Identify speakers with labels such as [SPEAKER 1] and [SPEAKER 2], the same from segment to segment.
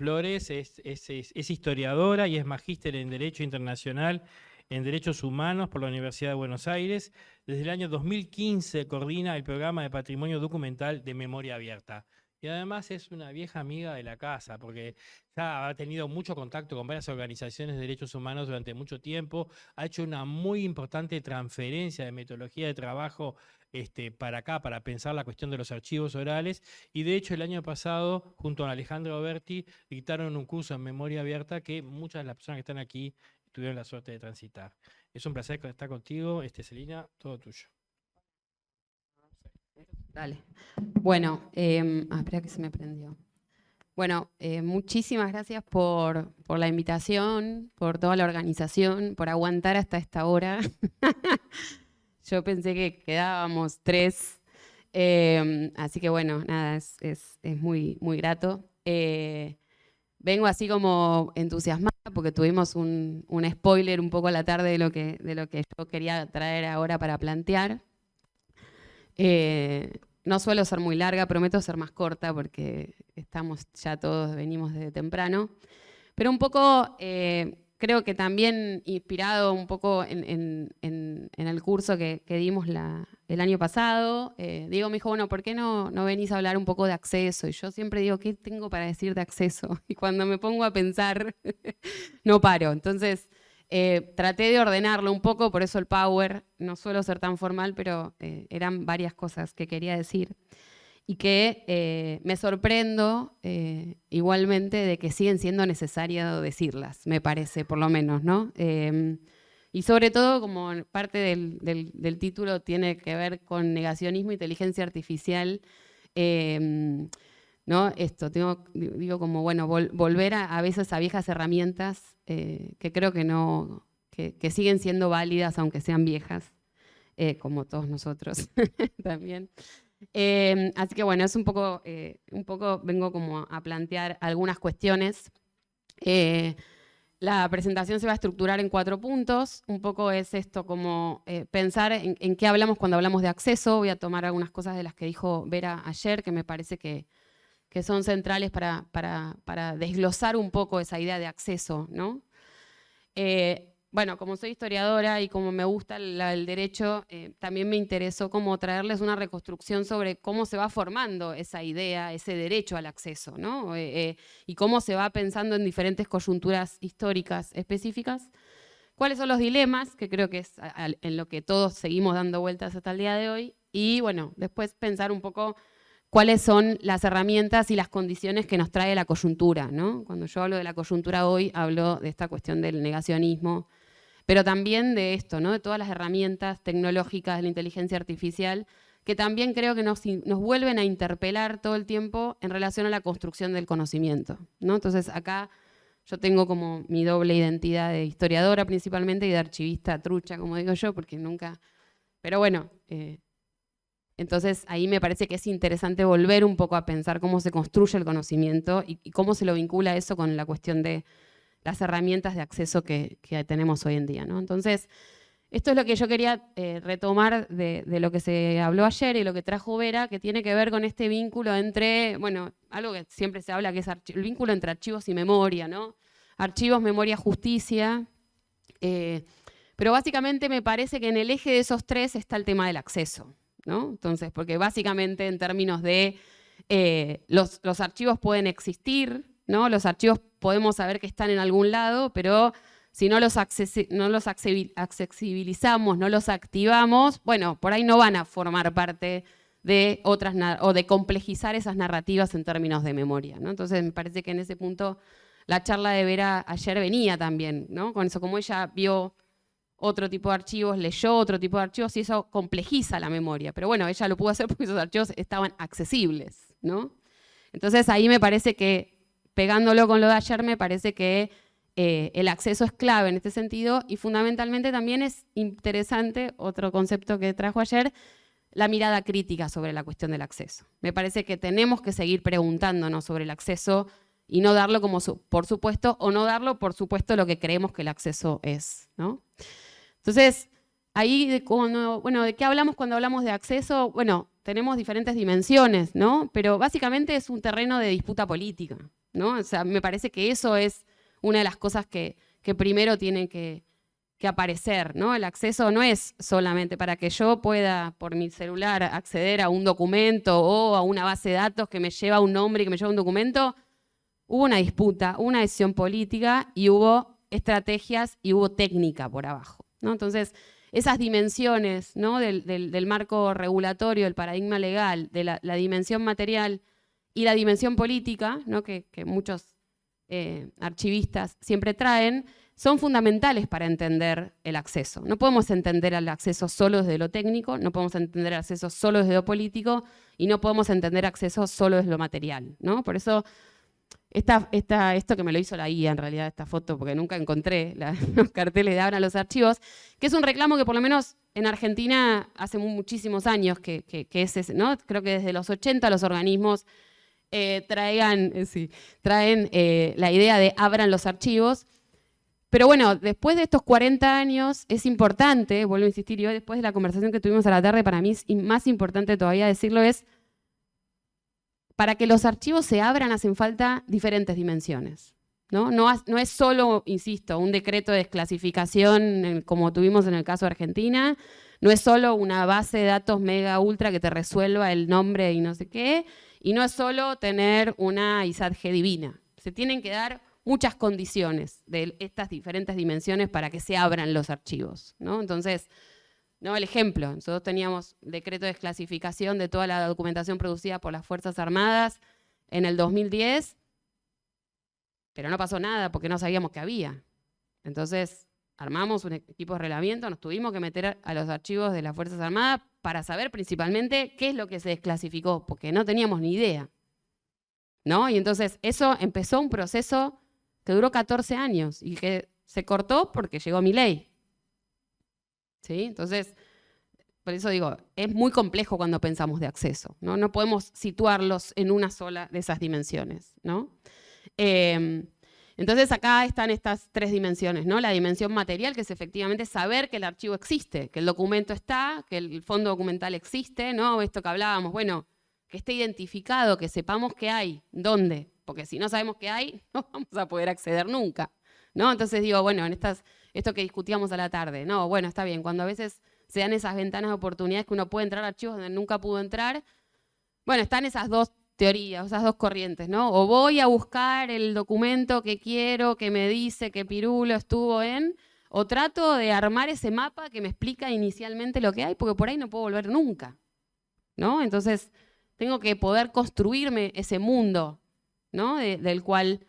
[SPEAKER 1] Flores es historiadora y es magíster en Derecho Internacional en Derechos Humanos por la Universidad de Buenos Aires. Desde el año 2015 coordina el programa de Patrimonio Documental de Memoria Abierta. Y además es una vieja amiga de la casa, porque ya ha tenido mucho contacto con varias organizaciones de derechos humanos durante mucho tiempo, ha hecho una muy importante transferencia de metodología de trabajo para acá, para pensar la cuestión de los archivos orales, y de hecho el año pasado, junto a Alejandro Berti, dictaron un curso en memoria abierta que muchas de las personas que están aquí tuvieron la suerte de transitar. Es un placer estar contigo, Celina, todo tuyo.
[SPEAKER 2] Dale. Bueno, espera que se me prendió. Bueno, muchísimas gracias por la invitación, por toda la organización, por aguantar hasta esta hora. Yo pensé que quedábamos 3, así que bueno, nada, es muy, muy grato. Vengo así como entusiasmada porque tuvimos un spoiler un poco a la tarde de lo que yo quería traer ahora para plantear. No suelo ser muy larga, prometo ser más corta porque estamos ya todos, venimos desde temprano. Pero un poco, creo que también inspirado un poco en el curso que dimos el año pasado, Diego me dijo, bueno, ¿por qué no venís a hablar un poco de acceso? Y yo siempre digo, ¿qué tengo para decir de acceso? Y cuando me pongo a pensar, no paro. Entonces, traté de ordenarlo un poco, por eso el power, no suelo ser tan formal, pero eran varias cosas que quería decir. Y que me sorprendo igualmente de que siguen siendo necesario decirlas, me parece, por lo menos, ¿no? Y sobre todo, como parte del título tiene que ver con negacionismo e inteligencia artificial, ¿no? Digo como, bueno, volver a veces a viejas herramientas que creo que no, que siguen siendo válidas, aunque sean viejas, como todos nosotros también. Así que bueno, es un poco vengo como a plantear algunas cuestiones. La presentación se va a estructurar en 4 puntos. Un poco es esto como pensar en qué hablamos cuando hablamos de acceso. Voy a tomar algunas cosas de las que dijo Vera ayer, que me parece que son centrales para desglosar un poco esa idea de acceso, ¿no? Bueno, como soy historiadora y como me gusta el derecho, también me interesó como traerles una reconstrucción sobre cómo se va formando esa idea, ese derecho al acceso, ¿no? Y cómo se va pensando en diferentes coyunturas históricas específicas. ¿Cuáles son los dilemas? Que creo que es en lo que todos seguimos dando vueltas hasta el día de hoy. Y bueno, después pensar un poco cuáles son las herramientas y las condiciones que nos trae la coyuntura, ¿no? Cuando yo hablo de la coyuntura hoy, hablo de esta cuestión del negacionismo, pero también de esto, ¿no? De todas las herramientas tecnológicas de la inteligencia artificial, que también creo que nos vuelven a interpelar todo el tiempo en relación a la construcción del conocimiento, ¿no? Entonces acá yo tengo como mi doble identidad de historiadora principalmente y de archivista trucha, como digo yo, porque nunca... Pero bueno, entonces ahí me parece que es interesante volver un poco a pensar cómo se construye el conocimiento y cómo se lo vincula eso con la cuestión de las herramientas de acceso que tenemos hoy en día, ¿no? Entonces, esto es lo que yo quería retomar de lo que se habló ayer y lo que trajo Vera, que tiene que ver con este vínculo entre, bueno, algo que siempre se habla, que es el vínculo entre archivos y memoria, ¿no? Archivos, memoria, justicia. Pero básicamente me parece que en el eje de esos 3 está el tema del acceso, ¿no? Entonces, porque básicamente en términos de los archivos pueden existir, ¿no? Los archivos podemos saber que están en algún lado, pero si no los accesibilizamos, no los activamos, bueno, por ahí no van a formar parte de otras, o de complejizar esas narrativas en términos de memoria, ¿no? Entonces me parece que en ese punto la charla de Vera ayer venía también, ¿no? Con eso, como ella vio otro tipo de archivos, leyó otro tipo de archivos y eso complejiza la memoria. Pero bueno, ella lo pudo hacer porque esos archivos estaban accesibles, ¿no? Entonces ahí me parece que, pegándolo con lo de ayer, me parece que el acceso es clave en este sentido y fundamentalmente también es interesante, otro concepto que trajo ayer, la mirada crítica sobre la cuestión del acceso. Me parece que tenemos que seguir preguntándonos sobre el acceso y no darlo como por supuesto, o no darlo por supuesto lo que creemos que el acceso es, ¿no? Entonces, ahí, bueno, ¿de qué hablamos cuando hablamos de acceso? Bueno, tenemos diferentes dimensiones, ¿no? Pero básicamente es un terreno de disputa política, ¿no? O sea, me parece que eso es una de las cosas que primero tienen que aparecer, ¿no? El acceso no es solamente para que yo pueda, por mi celular, acceder a un documento o a una base de datos que me lleva un nombre y que me lleva un documento. Hubo una disputa, una decisión política y hubo estrategias y hubo técnica por abajo, ¿no? Entonces, esas dimensiones, ¿no? del marco regulatorio, del paradigma legal, de la dimensión material y la dimensión política, ¿no? que muchos archivistas siempre traen, son fundamentales para entender el acceso. No podemos entender el acceso solo desde lo técnico, no podemos entender el acceso solo desde lo político y no podemos entender acceso solo desde lo material, ¿no? Por eso, esto que me lo hizo la IA en realidad, esta foto, porque nunca encontré los carteles de abran los archivos, que es un reclamo que por lo menos en Argentina hace muchísimos años que es ese, ¿no? Creo que desde los 80 los organismos traen la idea de abran los archivos. Pero bueno, después de estos 40 años es importante, vuelvo a insistir, yo después de la conversación que tuvimos a la tarde, para mí es más importante todavía decirlo, es para que los archivos se abran hacen falta diferentes dimensiones, ¿no? No es solo, insisto, un decreto de desclasificación como tuvimos en el caso de Argentina, no es solo una base de datos mega ultra que te resuelva el nombre y no sé qué, y no es solo tener una ISADG divina. Se tienen que dar muchas condiciones de estas diferentes dimensiones para que se abran los archivos, ¿no? Entonces, ¿no? El ejemplo, nosotros teníamos decreto de desclasificación de toda la documentación producida por las Fuerzas Armadas en el 2010, pero no pasó nada porque no sabíamos que había. Entonces, armamos un equipo de relevamiento, nos tuvimos que meter a los archivos de las Fuerzas Armadas para saber principalmente qué es lo que se desclasificó, porque no teníamos ni idea, ¿no? Y entonces eso empezó un proceso que duró 14 años y que se cortó porque llegó Milei. ¿Sí? Entonces, por eso digo, es muy complejo cuando pensamos de acceso, ¿no? No podemos situarlos en una sola de esas dimensiones, ¿no? Entonces acá están estas tres dimensiones, ¿no? La dimensión material, que es efectivamente saber que el archivo existe, que el documento está, que el fondo documental existe, ¿no? Esto que hablábamos, bueno, que esté identificado, que sepamos qué hay, dónde, porque si no sabemos qué hay, no vamos a poder acceder nunca, ¿no? Entonces digo, bueno, esto que discutíamos a la tarde, no, bueno, está bien, cuando a veces se dan esas ventanas de oportunidades que uno puede entrar a archivos donde nunca pudo entrar, bueno, están esas dos teorías, esas dos corrientes, ¿no? O voy a buscar el documento que quiero, que me dice que Pirulo estuvo en, o trato de armar ese mapa que me explica inicialmente lo que hay, porque por ahí no puedo volver nunca, ¿no? Entonces, tengo que poder construirme ese mundo, ¿no? Del cual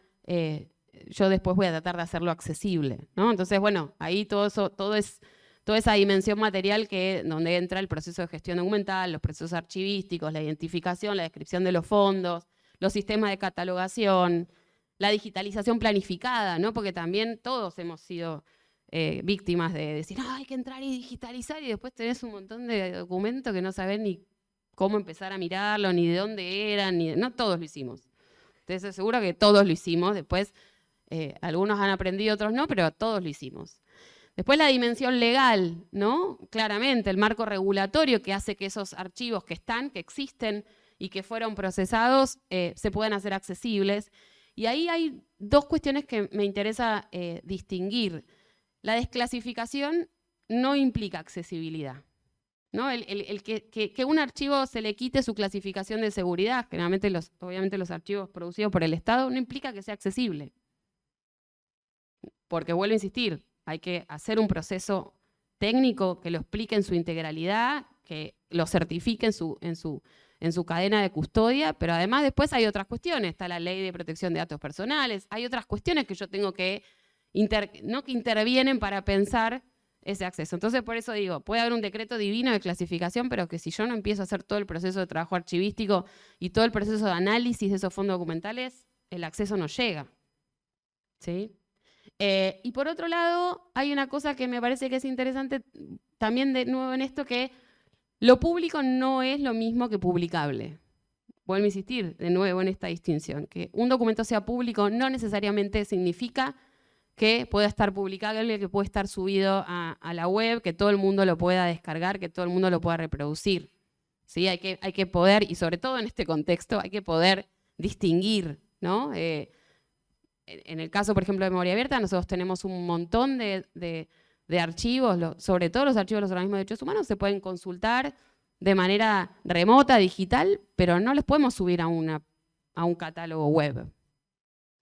[SPEAKER 2] yo después voy a tratar de hacerlo accesible, ¿no? Entonces, bueno, ahí toda esa dimensión material donde entra el proceso de gestión documental, los procesos archivísticos, la identificación, la descripción de los fondos, los sistemas de catalogación, la digitalización planificada, ¿no? Porque también todos hemos sido víctimas de decir, no, hay que entrar y digitalizar, y después tenés un montón de documentos que no sabés ni cómo empezar a mirarlo, ni de dónde eran, no todos lo hicimos. Entonces seguro que todos lo hicimos, después algunos han aprendido, otros no, pero todos lo hicimos. Después la dimensión legal, ¿no? Claramente el marco regulatorio que hace que esos archivos que existen y que fueron procesados se puedan hacer accesibles. Y ahí hay dos cuestiones que me interesa distinguir. La desclasificación no implica accesibilidad, ¿no? Que un archivo se le quite su clasificación de seguridad, generalmente obviamente los archivos producidos por el Estado, no implica que sea accesible. Porque vuelvo a insistir, hay que hacer un proceso técnico que lo explique en su integralidad, que lo certifique en su cadena de custodia, pero además después hay otras cuestiones. Está la ley de protección de datos personales, hay otras cuestiones que yo tengo que intervienen para pensar ese acceso. Entonces, por eso digo, puede haber un decreto divino de clasificación, pero que si yo no empiezo a hacer todo el proceso de trabajo archivístico y todo el proceso de análisis de esos fondos documentales, el acceso no llega, ¿sí? Y por otro lado, hay una cosa que me parece que es interesante también de nuevo en esto, que lo público no es lo mismo que publicable. Vuelvo a insistir de nuevo en esta distinción, que un documento sea público no necesariamente significa que pueda estar publicable, que pueda estar subido a la web, que todo el mundo lo pueda descargar, que todo el mundo lo pueda reproducir. ¿Sí? Hay que poder, y sobre todo en este contexto, hay que poder distinguir, ¿no? En el caso, por ejemplo, de Memoria Abierta, nosotros tenemos un montón de archivos, sobre todo los archivos de los organismos de derechos humanos, se pueden consultar de manera remota, digital, pero no les podemos subir a un catálogo web.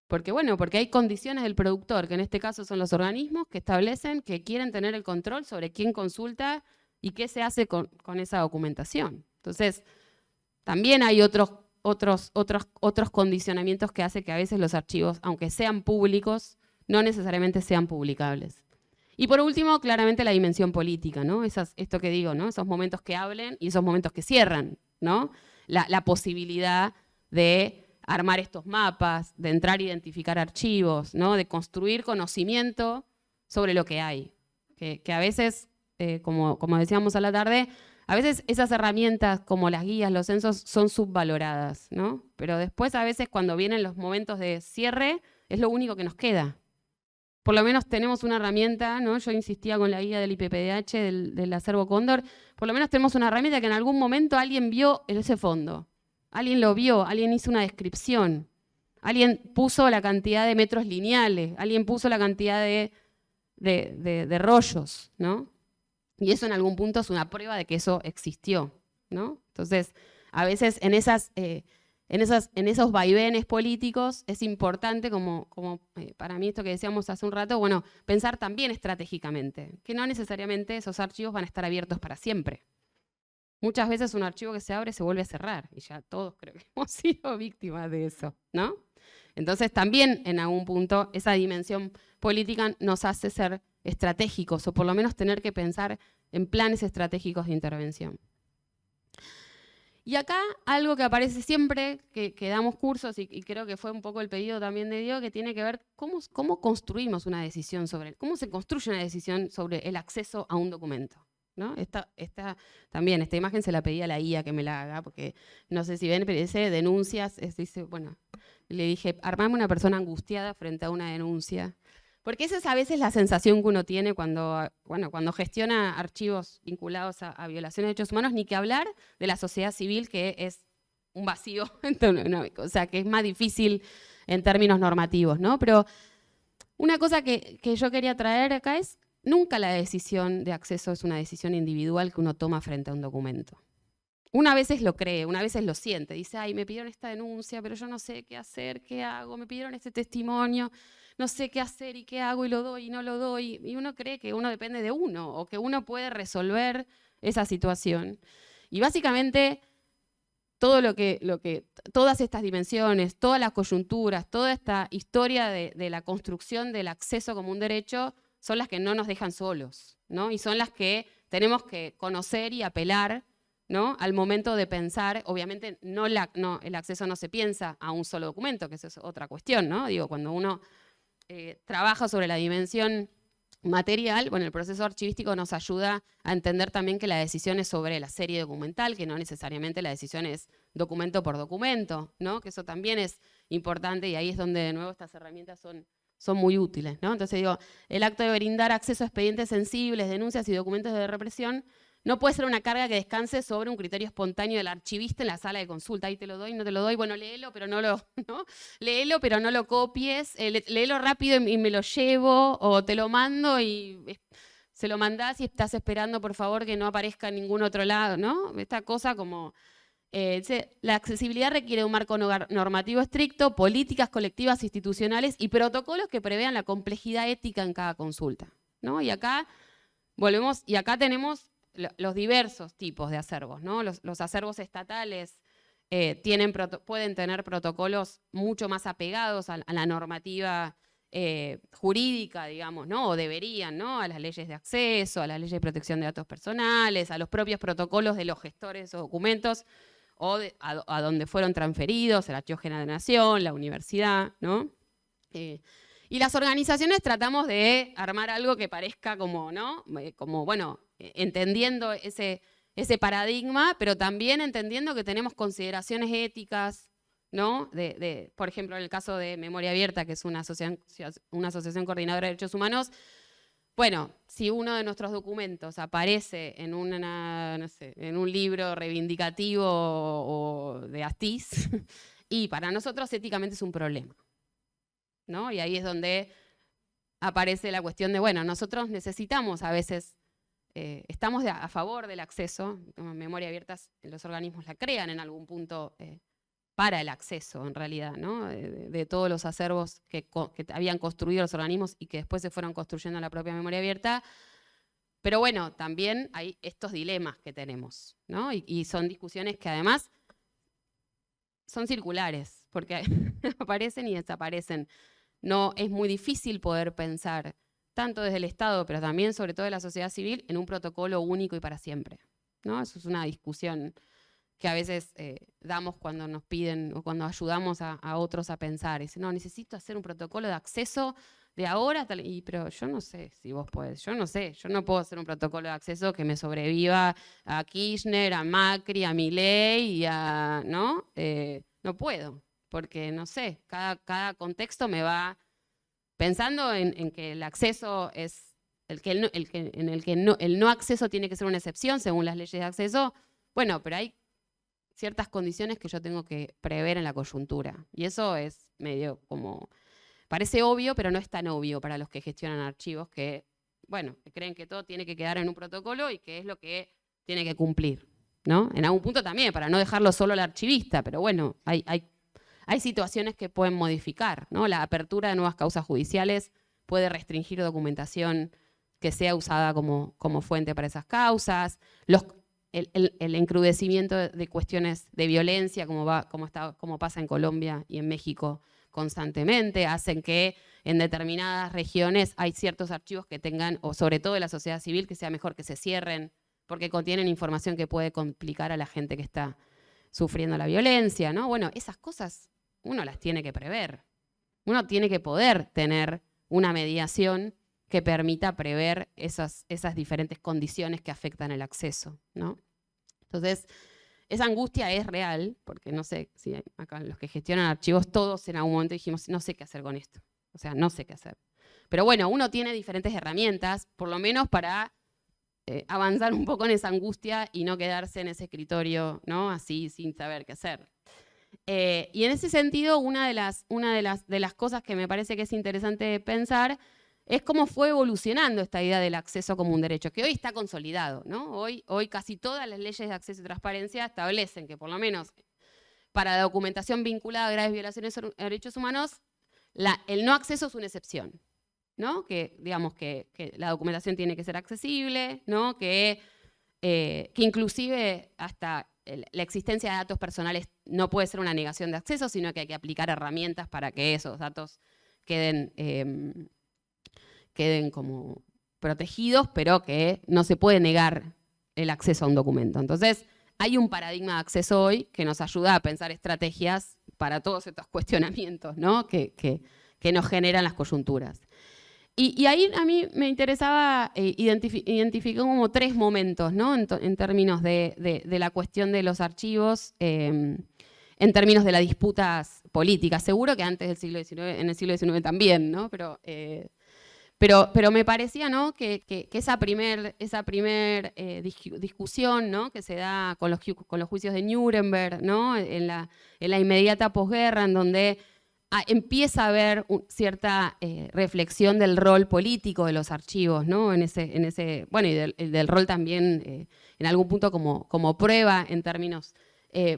[SPEAKER 2] Porque hay condiciones del productor, que en este caso son los organismos, que establecen que quieren tener el control sobre quién consulta y qué se hace con esa documentación. Entonces, también hay otros condicionamientos que hacen que a veces los archivos, aunque sean públicos, no necesariamente sean publicables. Y por último, claramente la dimensión política, ¿no? Esto que digo, ¿no? Esos momentos que hablen y esos momentos que cierran, ¿no? La posibilidad de armar estos mapas, de entrar a identificar archivos, ¿no? De construir conocimiento sobre lo que hay. Que a veces, como decíamos a la tarde, a veces esas herramientas como las guías, los censos, son subvaloradas, ¿no? Pero después a veces cuando vienen los momentos de cierre, es lo único que nos queda. Por lo menos tenemos una herramienta, ¿no? Yo insistía con la guía del IPPDH, del acervo Cóndor, por lo menos tenemos una herramienta que en algún momento alguien vio ese fondo. Alguien lo vio, alguien hizo una descripción, alguien puso la cantidad de metros lineales, alguien puso la cantidad de rollos, ¿no? Y eso en algún punto es una prueba de que eso existió, ¿no? Entonces, a veces en esos vaivenes políticos es importante, como para mí esto que decíamos hace un rato, bueno, pensar también estratégicamente, que no necesariamente esos archivos van a estar abiertos para siempre. Muchas veces un archivo que se abre se vuelve a cerrar, y ya todos creo que hemos sido víctimas de eso, ¿no? Entonces también en algún punto esa dimensión política nos hace ser estratégicos, o por lo menos tener que pensar en planes estratégicos de intervención. Y acá algo que aparece siempre que damos cursos, y creo que fue un poco el pedido también de Diego, que tiene que ver cómo construimos una decisión cómo se construye una decisión sobre el acceso a un documento, ¿no? Esta imagen se la pedí a la IA que me la haga, porque no sé si ven, pero dice denuncias, dice, bueno, le dije, armame una persona angustiada frente a una denuncia. Porque esa es a veces la sensación que uno tiene cuando gestiona archivos vinculados a violaciones de derechos humanos, ni que hablar de la sociedad civil, que es un vacío, o sea, que es más difícil en términos normativos, ¿no? Pero una cosa que yo quería traer acá es, nunca la decisión de acceso es una decisión individual que uno toma frente a un documento. Una veces lo cree, una veces lo siente, dice, ay, me pidieron esta denuncia, pero yo no sé qué hacer, qué hago, me pidieron este testimonio, no sé qué hacer y qué hago y lo doy y no lo doy, y uno cree que uno depende de uno o que uno puede resolver esa situación. Y básicamente todas estas dimensiones, todas las coyunturas, toda esta historia de la construcción del acceso como un derecho son las que no nos dejan solos, ¿no? Y son las que tenemos que conocer y apelar, ¿no? Al momento de pensar. Obviamente el acceso no se piensa a un solo documento, que esa es otra cuestión, ¿no? Digo, cuando uno trabaja sobre la dimensión material, bueno, el proceso archivístico nos ayuda a entender también que la decisión es sobre la serie documental, que no necesariamente la decisión es documento por documento, ¿no? Que eso también es importante, y ahí es donde de nuevo estas herramientas son muy útiles, ¿no? Entonces digo, el acto de brindar acceso a expedientes sensibles, denuncias y documentos de represión no puede ser una carga que descanse sobre un criterio espontáneo del archivista en la sala de consulta. Ahí te lo doy, no te lo doy, bueno, léelo, pero no lo copies, léelo rápido y me lo llevo, o te lo mando y se lo mandás y estás esperando, por favor, que no aparezca en ningún otro lado, ¿no? Esta cosa como... la accesibilidad requiere un marco normativo estricto, políticas colectivas institucionales y protocolos que prevean la complejidad ética en cada consulta, ¿no? Y acá volvemos, y acá tenemos los diversos tipos de acervos, ¿no? Los acervos estatales pueden tener protocolos mucho más apegados a la normativa jurídica, digamos, ¿no? O deberían, ¿no? A las leyes de acceso, a las leyes de protección de datos personales, a los propios protocolos de los gestores o documentos, o a donde fueron transferidos, el Archivo General de la Nación, la universidad, ¿no? Y las organizaciones tratamos de armar algo que parezca como, ¿no? Como, bueno, entendiendo ese paradigma, pero también entendiendo que tenemos consideraciones éticas, ¿no? Por ejemplo, en el caso de Memoria Abierta, que es una asociación coordinadora de derechos humanos, bueno, si uno de nuestros documentos aparece en en un libro reivindicativo o de Astiz, Y para nosotros éticamente es un problema, ¿no? Y ahí es donde aparece la cuestión de, bueno, nosotros necesitamos a veces, estamos a favor del acceso, memoria abierta, los organismos la crean en algún punto para el acceso, en realidad, ¿no? De todos los acervos que habían construido los organismos y que después se fueron construyendo la propia memoria abierta. Pero bueno, también hay estos dilemas que tenemos, ¿no? Y son discusiones que además son circulares, porque aparecen y desaparecen. No, es muy difícil poder pensar, tanto desde el Estado, pero también sobre todo de la sociedad civil, en un protocolo único y para siempre, ¿no? Eso es una discusión que a veces damos cuando nos piden o cuando ayudamos a otros a pensar. Dicen, no, necesito hacer un protocolo de acceso de ahora, pero yo no sé si vos podés, yo no sé, yo no puedo hacer un protocolo de acceso que me sobreviva a Kirchner, a Macri, a Milei, y a, ¿no? No puedo, porque no sé, cada contexto me va pensando en que el acceso es, el no acceso tiene que ser una excepción según las leyes de acceso. Bueno, pero hay ciertas condiciones que yo tengo que prever en la coyuntura. Y eso es medio como, parece obvio, pero no es tan obvio para los que gestionan archivos que, bueno, creen que todo tiene que quedar en un protocolo y que es lo que tiene que cumplir, ¿no? En algún punto también, para no dejarlo solo al archivista, pero bueno, hay situaciones que pueden modificar, ¿no? La apertura de nuevas causas judiciales puede restringir documentación que sea usada como fuente para esas causas. El encrudecimiento de cuestiones de violencia, como pasa en Colombia y en México constantemente, hacen que en determinadas regiones hay ciertos archivos que tengan, o sobre todo de la sociedad civil, que sea mejor que se cierren, porque contienen información que puede complicar a la gente que está sufriendo la violencia, ¿no? Bueno, esas cosas uno las tiene que prever. Uno tiene que poder tener una mediación que permita prever esas diferentes condiciones que afectan el acceso, ¿no? Entonces, esa angustia es real, porque no sé si acá los que gestionan archivos, todos en algún momento dijimos, no sé qué hacer con esto. O sea, no sé qué hacer. Pero bueno, uno tiene diferentes herramientas, por lo menos para avanzar un poco en esa angustia y no quedarse en ese escritorio, ¿no? Así, sin saber qué hacer. Y en ese sentido, una de las cosas que me parece que es interesante pensar es cómo fue evolucionando esta idea del acceso como un derecho, que hoy está consolidado, ¿no? Hoy casi todas las leyes de acceso y transparencia establecen que por lo menos para la documentación vinculada a graves violaciones de derechos humanos, el no acceso es una excepción, ¿no? Que digamos que la documentación tiene que ser accesible, ¿no? Que inclusive hasta la existencia de datos personales no puede ser una negación de acceso, sino que hay que aplicar herramientas para que esos datos queden como protegidos, pero que no se puede negar el acceso a un documento. Entonces, hay un paradigma de acceso hoy que nos ayuda a pensar estrategias para todos estos cuestionamientos, ¿no? que nos generan las coyunturas. Y ahí a mí me interesaba identificar como 3 momentos, ¿no? En términos de la cuestión de los archivos, en términos de las disputas políticas. Seguro que antes del siglo XIX, en el siglo XIX también, ¿no? Pero me parecía, ¿no? que esa primer discusión, ¿no? que se da con los juicios de Nuremberg, ¿no? en la inmediata posguerra, en donde empieza a haber cierta reflexión del rol político de los archivos, ¿no? Bueno, y del rol también en algún punto como prueba en términos,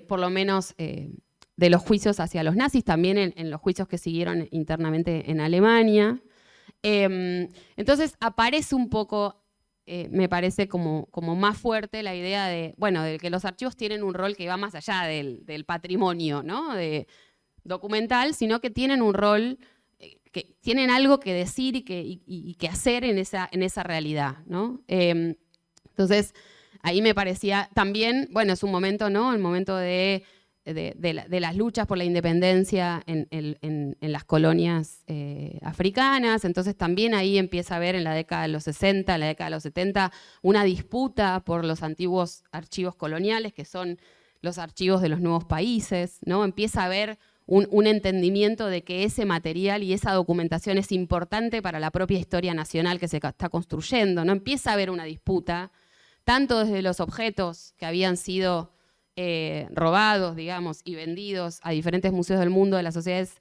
[SPEAKER 2] por lo menos, de los juicios hacia los nazis, también en los juicios que siguieron internamente en Alemania. Entonces aparece un poco, me parece como más fuerte la idea de que los archivos tienen un rol que va más allá del patrimonio, ¿no? Documental, sino que tienen un rol, que tienen algo que decir y que hacer en esa realidad, ¿no? Entonces, ahí me parecía también, es un momento, ¿no? El momento de las luchas por la independencia en las colonias africanas. Entonces también ahí empieza a haber en la década de los 60, en la década de los 70, una disputa por los antiguos archivos coloniales, que son los archivos de los nuevos países, ¿no? Empieza a haber un entendimiento de que ese material y esa documentación es importante para la propia historia nacional que se está construyendo, ¿no? Empieza a haber una disputa, tanto desde los objetos que habían sido robados, digamos, y vendidos a diferentes museos del mundo de las sociedades,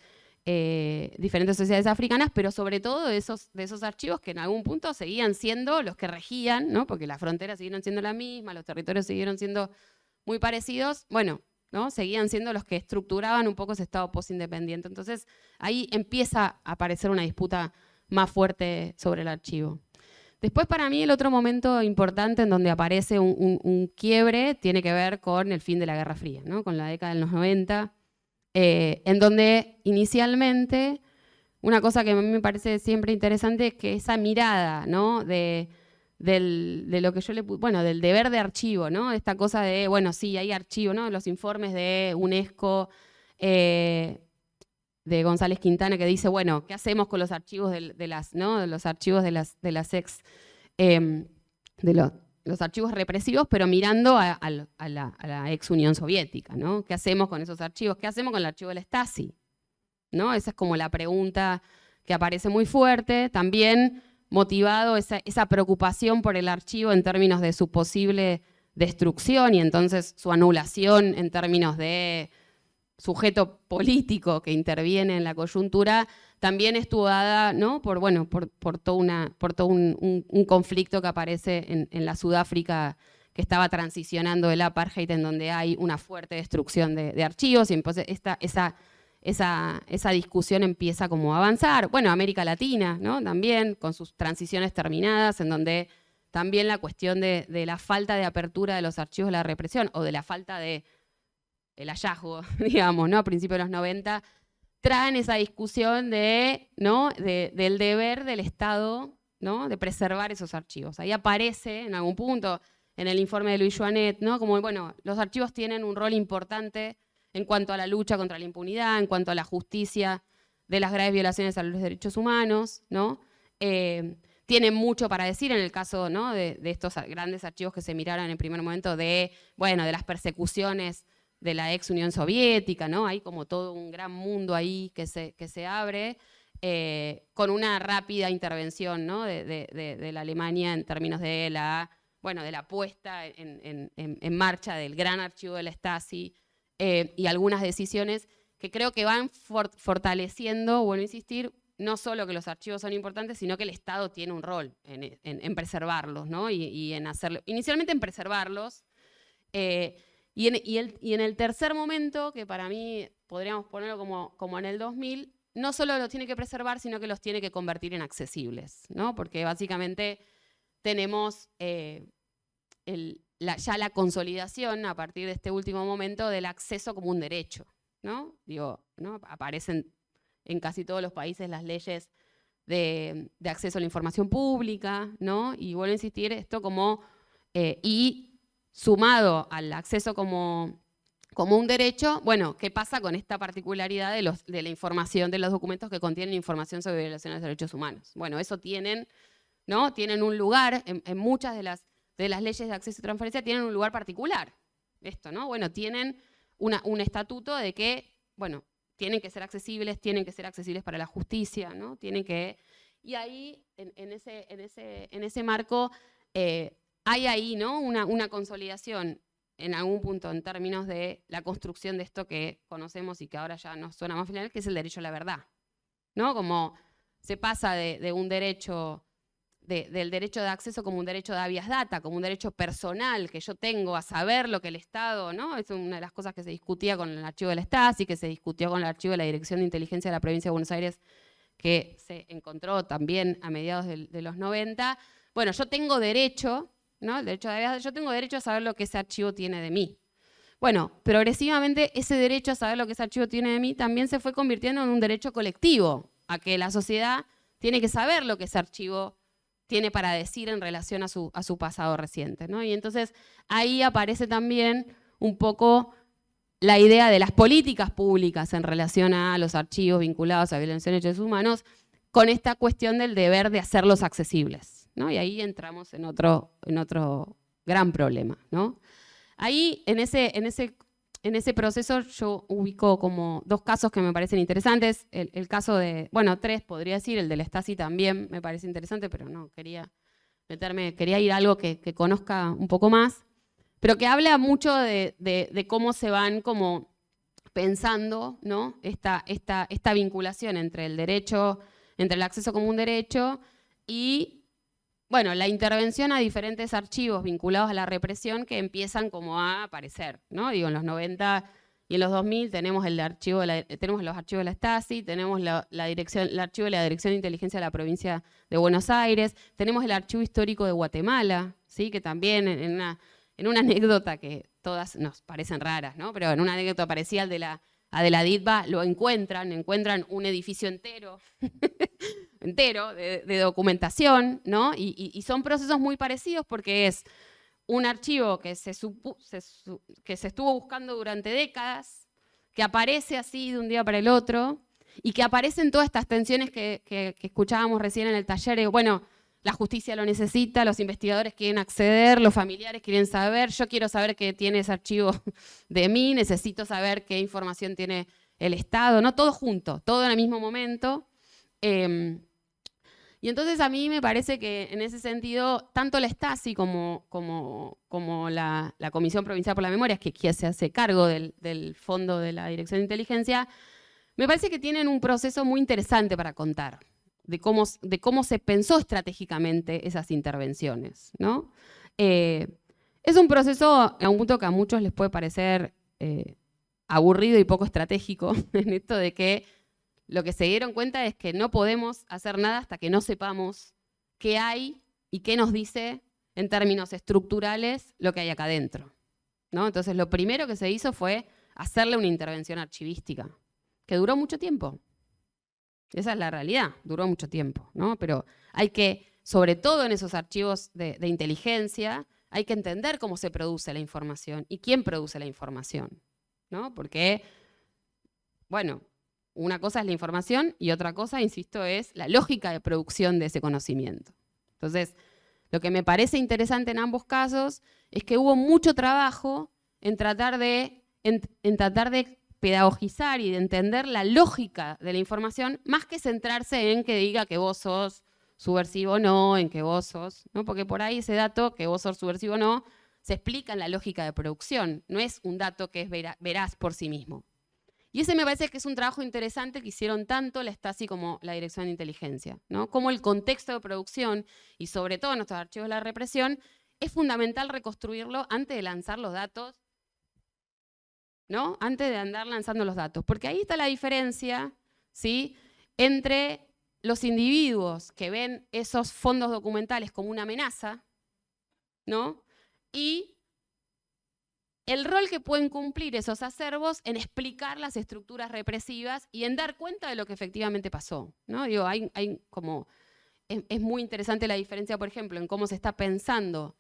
[SPEAKER 2] diferentes sociedades africanas, pero sobre todo de esos archivos que en algún punto seguían siendo los que regían, ¿no? Porque las fronteras siguieron siendo las mismas, los territorios siguieron siendo muy parecidos, bueno, ¿no? Seguían siendo los que estructuraban un poco ese Estado post-independiente. Entonces ahí empieza a aparecer una disputa más fuerte sobre el archivo. Después, para mí, el otro momento importante en donde aparece un quiebre tiene que ver con el fin de la Guerra Fría, ¿no? Con la década de los 90, en donde inicialmente una cosa que a mí me parece siempre interesante es que esa mirada, ¿no? de lo que yo del deber de archivo, ¿no? Esta cosa de, bueno, sí, hay archivo, ¿no? Los informes de UNESCO, de González Quintana, que dice, bueno, ¿qué hacemos con los archivos los archivos de los archivos represivos, pero mirando a la ex Unión Soviética, ¿no? ¿Qué hacemos con esos archivos? ¿Qué hacemos con el archivo del Stasi? ¿No? Esa es como la pregunta que aparece muy fuerte, también motivado esa preocupación por el archivo en términos de su posible destrucción y entonces su anulación en términos de sujeto político que interviene en la coyuntura, también estuvo dada, ¿no? por todo un conflicto que aparece en la Sudáfrica que estaba transicionando el apartheid, en donde hay una fuerte destrucción de archivos, y entonces esa discusión empieza como a avanzar. Bueno, América Latina, ¿no? También, con sus transiciones terminadas, en donde también la cuestión de la falta de apertura de los archivos de la represión, o de la falta de el hallazgo, digamos, ¿no? A principios de los 90, traen esa discusión ¿no? del deber del Estado, ¿no? De preservar esos archivos. Ahí aparece en algún punto en el informe de Luis Joanet, ¿no? Como, bueno, los archivos tienen un rol importante en cuanto a la lucha contra la impunidad, en cuanto a la justicia de las graves violaciones a los derechos humanos, ¿no? Tienen mucho para decir en el caso, ¿no? de estos grandes archivos que se miraron en el primer momento de las persecuciones de la ex Unión Soviética, ¿no? Hay como todo un gran mundo ahí que se abre, con una rápida intervención, ¿no? de la Alemania en términos de la puesta en marcha del gran archivo de la Stasi, y algunas decisiones que creo que van fortaleciendo, vuelvo a insistir, no solo que los archivos son importantes, sino que el Estado tiene un rol en preservarlos, ¿no? y en hacerlo, inicialmente en preservarlos, y en el tercer momento, que para mí podríamos ponerlo como en el 2000, no solo los tiene que preservar, sino que los tiene que convertir en accesibles, ¿no? Porque básicamente tenemos ya la consolidación a partir de este último momento del acceso como un derecho, ¿no? ¿no? Aparecen en casi todos los países las leyes de acceso a la información pública, ¿no? Y vuelvo a insistir, esto como y sumado al acceso como un derecho, bueno, ¿qué pasa con esta particularidad de la información, de los documentos que contienen información sobre violaciones de derechos humanos? Bueno, eso tienen un lugar, en muchas de las leyes de acceso y transferencia tienen un lugar particular. Esto, ¿no? Bueno, tienen un estatuto de que, bueno, tienen que ser accesibles para la justicia, ¿no? Y ahí, en ese marco, hay ahí, ¿no? una consolidación en algún punto en términos de la construcción de esto que conocemos y que ahora ya nos suena más final, que es el derecho a la verdad, ¿no? Como se pasa de un derecho, del derecho de acceso como un derecho de habeas data, como un derecho personal que yo tengo a saber lo que el Estado, ¿no? Es una de las cosas que se discutía con el archivo del Stasi, que se discutió con el archivo de la Dirección de Inteligencia de la Provincia de Buenos Aires, que se encontró también a mediados de los 90. Bueno, yo tengo derecho, ¿no? El derecho de habeas data, yo tengo derecho a saber lo que ese archivo tiene de mí. Bueno, progresivamente ese derecho a saber lo que ese archivo tiene de mí también se fue convirtiendo en un derecho colectivo, a que la sociedad tiene que saber lo que ese archivo tiene para decir en relación a su pasado reciente, ¿no? Y entonces ahí aparece también un poco la idea de las políticas públicas en relación a los archivos vinculados a violaciones de derechos humanos, con esta cuestión del deber de hacerlos accesibles, ¿no? Y ahí entramos en otro gran problema, ¿no? Ahí, en ese proceso, yo ubico como dos casos que me parecen interesantes. El caso de, tres podría decir, el del Stasi también me parece interesante, pero no, quería ir a algo que conozca un poco más. pero que habla mucho de cómo se van como pensando, ¿no? esta vinculación entre el derecho, entre el acceso como un derecho y, bueno, la intervención a diferentes archivos vinculados a la represión que empiezan como a aparecer, ¿no? Digo, en los 90 y en los 2000 tenemos tenemos los archivos de la Stasi, tenemos el archivo de la Dirección de Inteligencia de la Provincia de Buenos Aires, tenemos el archivo histórico de Guatemala, ¿sí? Que también en una anécdota que todas nos parecen raras, ¿no? Pero en una anécdota parecida a de la DITBA, lo encuentran un edificio entero, entero de documentación, ¿no? Y son procesos muy parecidos porque es un archivo que se estuvo buscando durante décadas, que aparece así de un día para el otro, y que aparecen todas estas tensiones que escuchábamos recién en el taller. Bueno, la justicia lo necesita, los investigadores quieren acceder, los familiares quieren saber, yo quiero saber qué tiene ese archivo de mí, necesito saber qué información tiene el Estado, ¿no? Todo junto, todo en el mismo momento. Y entonces a mí me parece que en ese sentido, tanto la Stasi como la Comisión Provincial por la Memoria, que se hace cargo del fondo de la Dirección de Inteligencia, me parece que tienen un proceso muy interesante para contar de cómo se pensó estratégicamente esas intervenciones, ¿no? Es un proceso, a un punto que a muchos les puede parecer aburrido y poco estratégico, en esto de que lo que se dieron cuenta es que no podemos hacer nada hasta que no sepamos qué hay y qué nos dice en términos estructurales lo que hay acá adentro, ¿no? Entonces lo primero que se hizo fue hacerle una intervención archivística, que duró mucho tiempo. Esa es la realidad, duró mucho tiempo, ¿no? Pero hay que, sobre todo en esos archivos de inteligencia, hay que entender cómo se produce la información y quién produce la información, ¿no? Porque, bueno, una cosa es la información y otra cosa, insisto, es la lógica de producción de ese conocimiento. Entonces, lo que me parece interesante en ambos casos es que hubo mucho trabajo en tratar de pedagogizar y de entender la lógica de la información, más que centrarse en que diga que vos sos subversivo o no, en que vos sos, ¿no? Porque por ahí ese dato, que vos sos subversivo o no, se explica en la lógica de producción, no es un dato que es veraz por sí mismo. Y ese me parece que es un trabajo interesante que hicieron tanto la Stasi como la Dirección de Inteligencia, ¿no? Como el contexto de producción, y sobre todo en nuestros archivos de la represión, es fundamental reconstruirlo antes de lanzar los datos, ¿no? Antes de andar lanzando los datos. Porque ahí está la diferencia, ¿sí? Entre los individuos que ven esos fondos documentales como una amenaza, ¿no? Y el rol que pueden cumplir esos acervos en explicar las estructuras represivas y en dar cuenta de lo que efectivamente pasó, ¿no? Digo, es muy interesante la diferencia, por ejemplo, en cómo se está pensando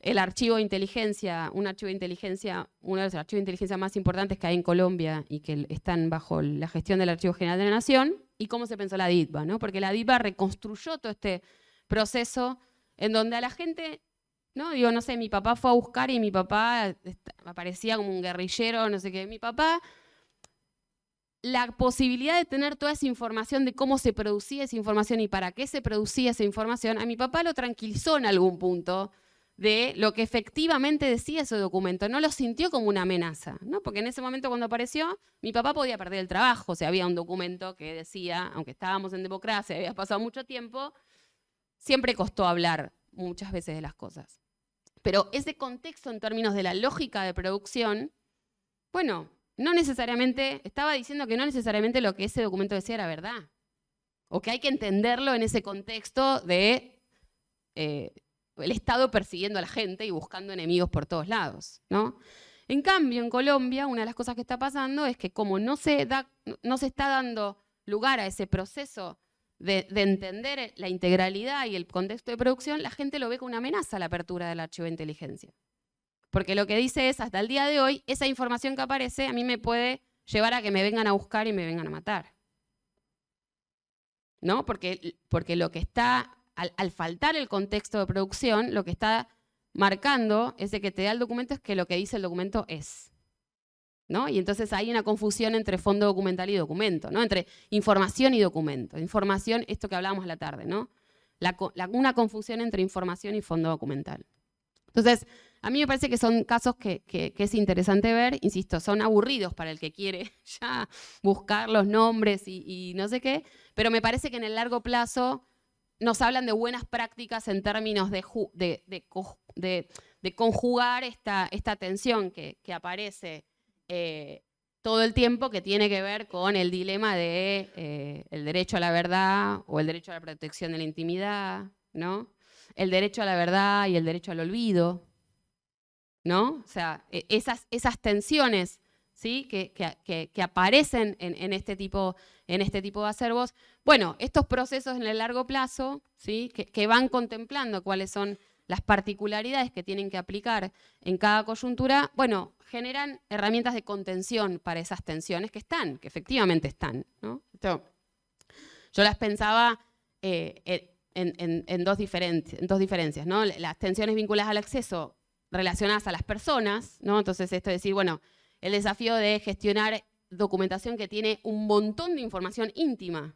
[SPEAKER 2] el archivo de inteligencia, uno de los archivos de inteligencia más importantes que hay en Colombia y que están bajo la gestión del Archivo General de la Nación, y cómo se pensó la DITBA, ¿no? Porque la DITBA reconstruyó todo este proceso en donde a la gente, ¿no? Digo, no sé, mi papá fue a buscar y mi papá aparecía como un guerrillero, no sé qué. Mi papá, la posibilidad de tener toda esa información de cómo se producía esa información y para qué se producía esa información, a mi papá lo tranquilizó en algún punto de lo que efectivamente decía ese documento. No lo sintió como una amenaza, ¿no? Porque en ese momento cuando apareció, mi papá podía perder el trabajo. O sea, había un documento que decía, aunque estábamos en democracia, había pasado mucho tiempo, siempre costó hablar muchas veces de las cosas. Pero ese contexto en términos de la lógica de producción, bueno, no necesariamente, estaba diciendo que no necesariamente lo que ese documento decía era verdad. O que hay que entenderlo en ese contexto de el Estado persiguiendo a la gente y buscando enemigos por todos lados, ¿no? En cambio, en Colombia, una de las cosas que está pasando es que como no se está dando lugar a ese proceso de entender la integralidad y el contexto de producción, la gente lo ve como una amenaza a la apertura del archivo de inteligencia. Porque lo que dice es, hasta el día de hoy, esa información que aparece a mí me puede llevar a que me vengan a buscar y me vengan a matar, ¿no? Porque lo que está, al faltar el contexto de producción, lo que está marcando ese que te da el documento es que lo que dice el documento es, ¿no? Y entonces hay una confusión entre fondo documental y documento, ¿no? Entre información y documento. Información, esto que hablábamos a la tarde, ¿no? Una confusión entre información y fondo documental. Entonces, a mí me parece que son casos que es interesante ver, insisto, son aburridos para el que quiere ya buscar los nombres y no sé qué, pero me parece que en el largo plazo nos hablan de buenas prácticas en términos de conjugar esta tensión que aparece todo el tiempo, que tiene que ver con el dilema de el derecho a la verdad o el derecho a la protección de la intimidad, ¿no? El derecho a la verdad y el derecho al olvido, ¿no? O sea, esas tensiones, ¿sí? que aparecen en este tipo de acervos. Bueno, estos procesos en el largo plazo, ¿sí? que van contemplando cuáles son las particularidades que tienen que aplicar en cada coyuntura, bueno, generan herramientas de contención para esas tensiones que efectivamente están, ¿no? Yo las pensaba en dos diferencias, ¿no? Las tensiones vinculadas al acceso relacionadas a las personas, ¿no? Entonces esto es decir, bueno, el desafío de gestionar documentación que tiene un montón de información íntima,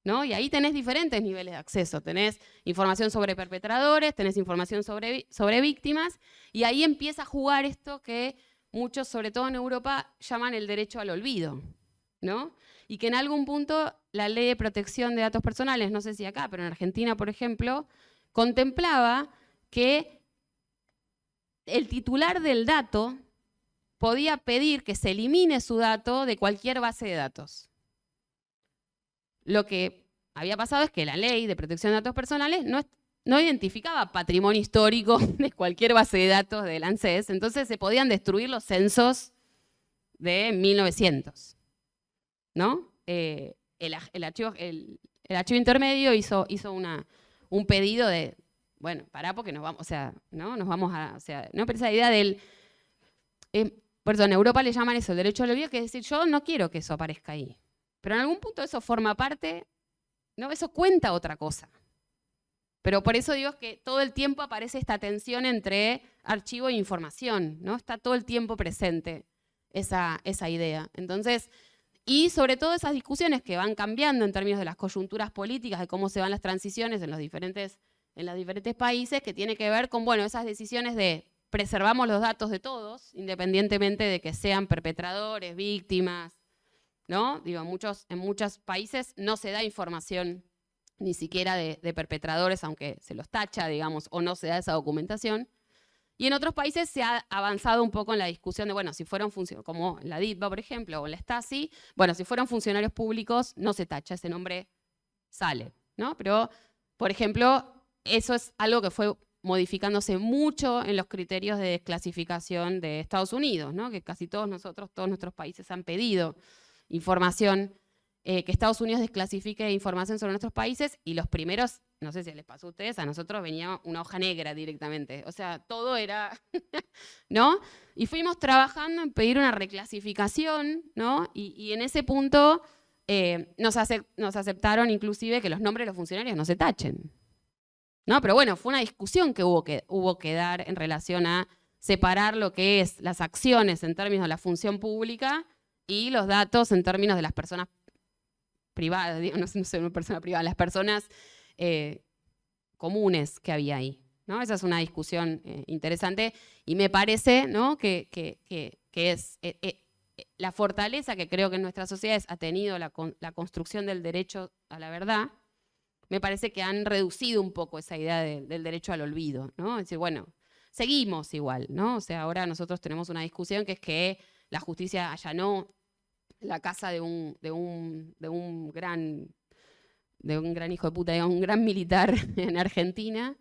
[SPEAKER 2] ¿no? Y ahí tenés diferentes niveles de acceso. Tenés información sobre perpetradores, tenés información sobre víctimas, y ahí empieza a jugar esto que muchos, sobre todo en Europa, llaman el derecho al olvido, ¿no? Y que en algún punto la ley de protección de datos personales, no sé si acá, pero en Argentina, por ejemplo, contemplaba que el titular del dato podía pedir que se elimine su dato de cualquier base de datos. Lo que había pasado es que la ley de protección de datos personales no identificaba patrimonio histórico de cualquier base de datos del ANSES, entonces se podían destruir los censos de 1900, ¿no? El archivo intermedio hizo un pedido de, bueno, pará porque nos vamos, o sea, ¿no? Nos vamos a, o sea, no, pero esa idea del, perdón, en Europa le llaman eso el derecho al olvido, que es decir, yo no quiero que eso aparezca ahí. Pero en algún punto eso forma parte, ¿no? Eso cuenta otra cosa. Pero por eso digo que todo el tiempo aparece esta tensión entre archivo e información, ¿no? Está todo el tiempo presente esa idea. Entonces, y sobre todo esas discusiones que van cambiando en términos de las coyunturas políticas, de cómo se van las transiciones en los diferentes países, que tiene que ver con, bueno, esas decisiones de preservamos los datos de todos, independientemente de que sean perpetradores, víctimas, ¿no? Digo, en muchos países no se da información ni siquiera de perpetradores, aunque se los tacha, digamos, o no se da esa documentación. Y en otros países se ha avanzado un poco en la discusión de, bueno, si fueron funcionarios, como la DITBA, por ejemplo, o la Stasi, bueno, si fueron funcionarios públicos, no se tacha, ese nombre sale, ¿no? Pero, por ejemplo, eso es algo que fue modificándose mucho en los criterios de desclasificación de Estados Unidos, ¿no? Que casi todos nuestros países han pedido información, que Estados Unidos desclasifique información sobre nuestros países, y los primeros, no sé si les pasó a ustedes, a nosotros venía una hoja negra directamente, o sea, todo era, ¿no? Y fuimos trabajando en pedir una reclasificación, ¿no? Y en ese punto nos aceptaron inclusive que los nombres de los funcionarios no se tachen, ¿no? Pero bueno, fue una discusión que hubo que dar en relación a separar lo que es las acciones en términos de la función pública y los datos en términos de las personas privadas, no sé, una persona privada, las personas comunes que había ahí, ¿no? Esa es una discusión interesante, y me parece, ¿no? que es la fortaleza que creo que en nuestras sociedades ha tenido la construcción del derecho a la verdad. Me parece que han reducido un poco esa idea del derecho al olvido, ¿no? Es decir, bueno, seguimos igual, ¿no? O sea, ahora nosotros tenemos una discusión que es que la justicia allanó la casa de un gran hijo de puta, digamos, un gran militar en Argentina.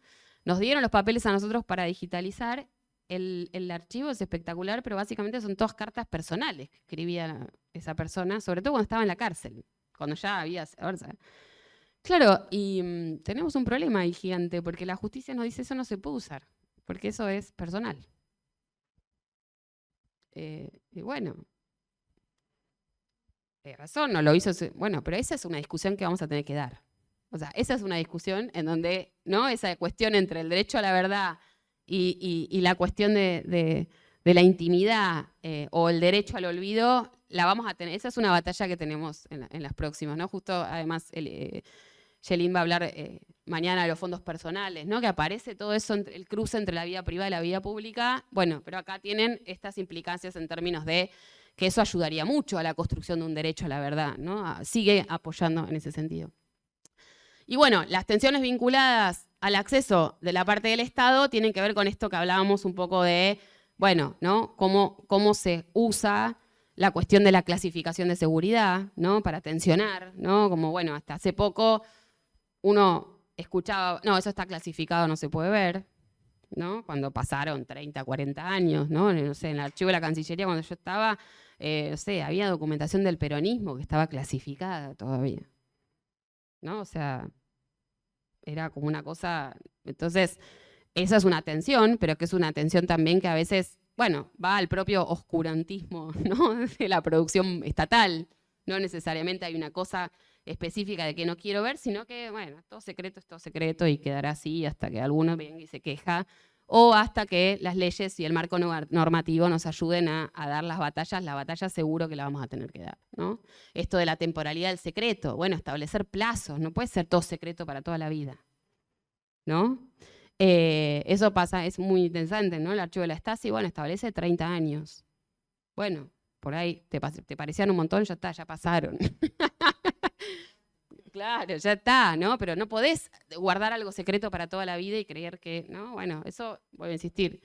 [SPEAKER 2] Nos dieron los papeles a nosotros para digitalizar. El archivo es espectacular, pero básicamente son todas cartas personales que escribía esa persona, sobre todo cuando estaba en la cárcel, cuando ya había... Claro, y tenemos un problema ahí gigante, porque la justicia nos dice eso no se puede usar, porque eso es personal. Y bueno, razón, no lo hizo. Bueno, pero esa es una discusión que vamos a tener que dar. O sea, esa es una discusión en donde, ¿no? Esa cuestión entre el derecho a la verdad y la cuestión de la intimidad o el derecho al olvido, la vamos a tener. Esa es una batalla que tenemos en las próximas, ¿no? Justo, además, Yelin va a hablar mañana los fondos personales, ¿no? Que aparece todo eso, el cruce entre la vida privada y la vida pública. Bueno, pero acá tienen estas implicancias en términos de que eso ayudaría mucho a la construcción de un derecho a la verdad, ¿no? Sigue apoyando en ese sentido. Y bueno, las tensiones vinculadas al acceso de la parte del Estado tienen que ver con esto que hablábamos un poco de, bueno, ¿no? Cómo se usa la cuestión de la clasificación de seguridad, ¿no? Para tensionar, ¿no? Como, bueno, hasta hace poco uno escuchaba, no, eso está clasificado, no se puede ver, ¿no? Cuando pasaron 30, 40 años, ¿no? No sé, en el archivo de la Cancillería cuando yo estaba, no sé, había documentación del peronismo que estaba clasificada todavía, ¿no? O sea, era como una cosa. Entonces, esa es una tensión, pero que es una tensión también que a veces, bueno, va al propio oscurantismo, ¿no? De la producción estatal. No necesariamente hay una cosa específica de que no quiero ver, sino que, bueno, todo secreto y quedará así hasta que alguno venga y se queja, o hasta que las leyes y el marco normativo nos ayuden a dar las batallas. La batalla seguro que la vamos a tener que dar, ¿no? Esto de la temporalidad del secreto, bueno, establecer plazos, no puede ser todo secreto para toda la vida, ¿no? Eso pasa, es muy interesante, ¿no? El archivo de la Stasi, bueno, establece 30 años. Bueno, por ahí te parecían un montón, ya está, ya pasaron. Claro, ya está, ¿no? Pero no podés guardar algo secreto para toda la vida y creer que, ¿no? Bueno, eso voy a insistir.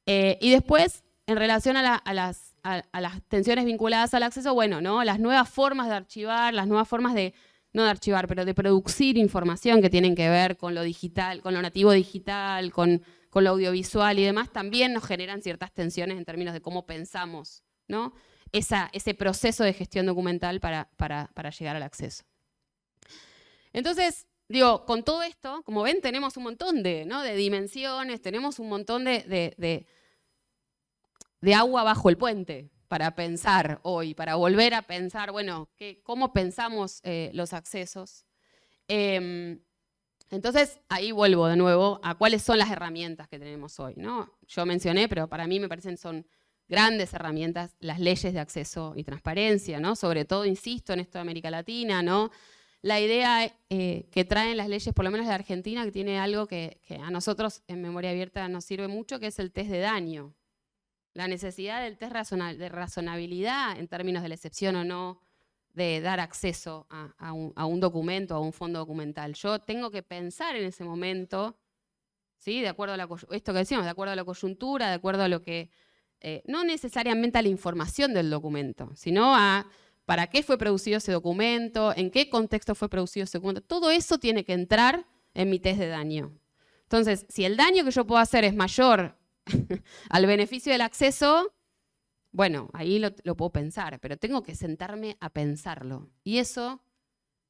[SPEAKER 2] Y después, en relación a las tensiones vinculadas al acceso, bueno, ¿no? Las nuevas formas de archivar, las nuevas formas de, no de archivar, pero de producir información que tienen que ver con lo digital, con lo nativo digital, con lo audiovisual y demás, también nos generan ciertas tensiones en términos de cómo pensamos, ¿no? Ese proceso de gestión documental para llegar al acceso. Entonces, digo, con todo esto, como ven, tenemos un montón de dimensiones, tenemos un montón de agua bajo el puente para pensar hoy, para volver a pensar, bueno, cómo pensamos los accesos. Entonces, ahí vuelvo de nuevo a cuáles son las herramientas que tenemos hoy, ¿no? Yo mencioné, pero para mí me parecen son grandes herramientas las leyes de acceso y transparencia, ¿no? Sobre todo, insisto, en esto de América Latina, ¿no? La idea que traen las leyes, por lo menos de Argentina, que tiene algo que a nosotros en Memoria Abierta nos sirve mucho, que es el test de daño. La necesidad del test de razonabilidad en términos de la excepción o no de dar acceso a un documento, a un fondo documental. Yo tengo que pensar en ese momento, ¿sí? De acuerdo a esto que decíamos, de acuerdo a la coyuntura, de acuerdo a lo que, no necesariamente a la información del documento, sino a para qué fue producido ese documento, en qué contexto fue producido ese documento. Todo eso tiene que entrar en mi test de daño. Entonces, si el daño que yo puedo hacer es mayor al beneficio del acceso, bueno, ahí lo puedo pensar, pero tengo que sentarme a pensarlo. Y eso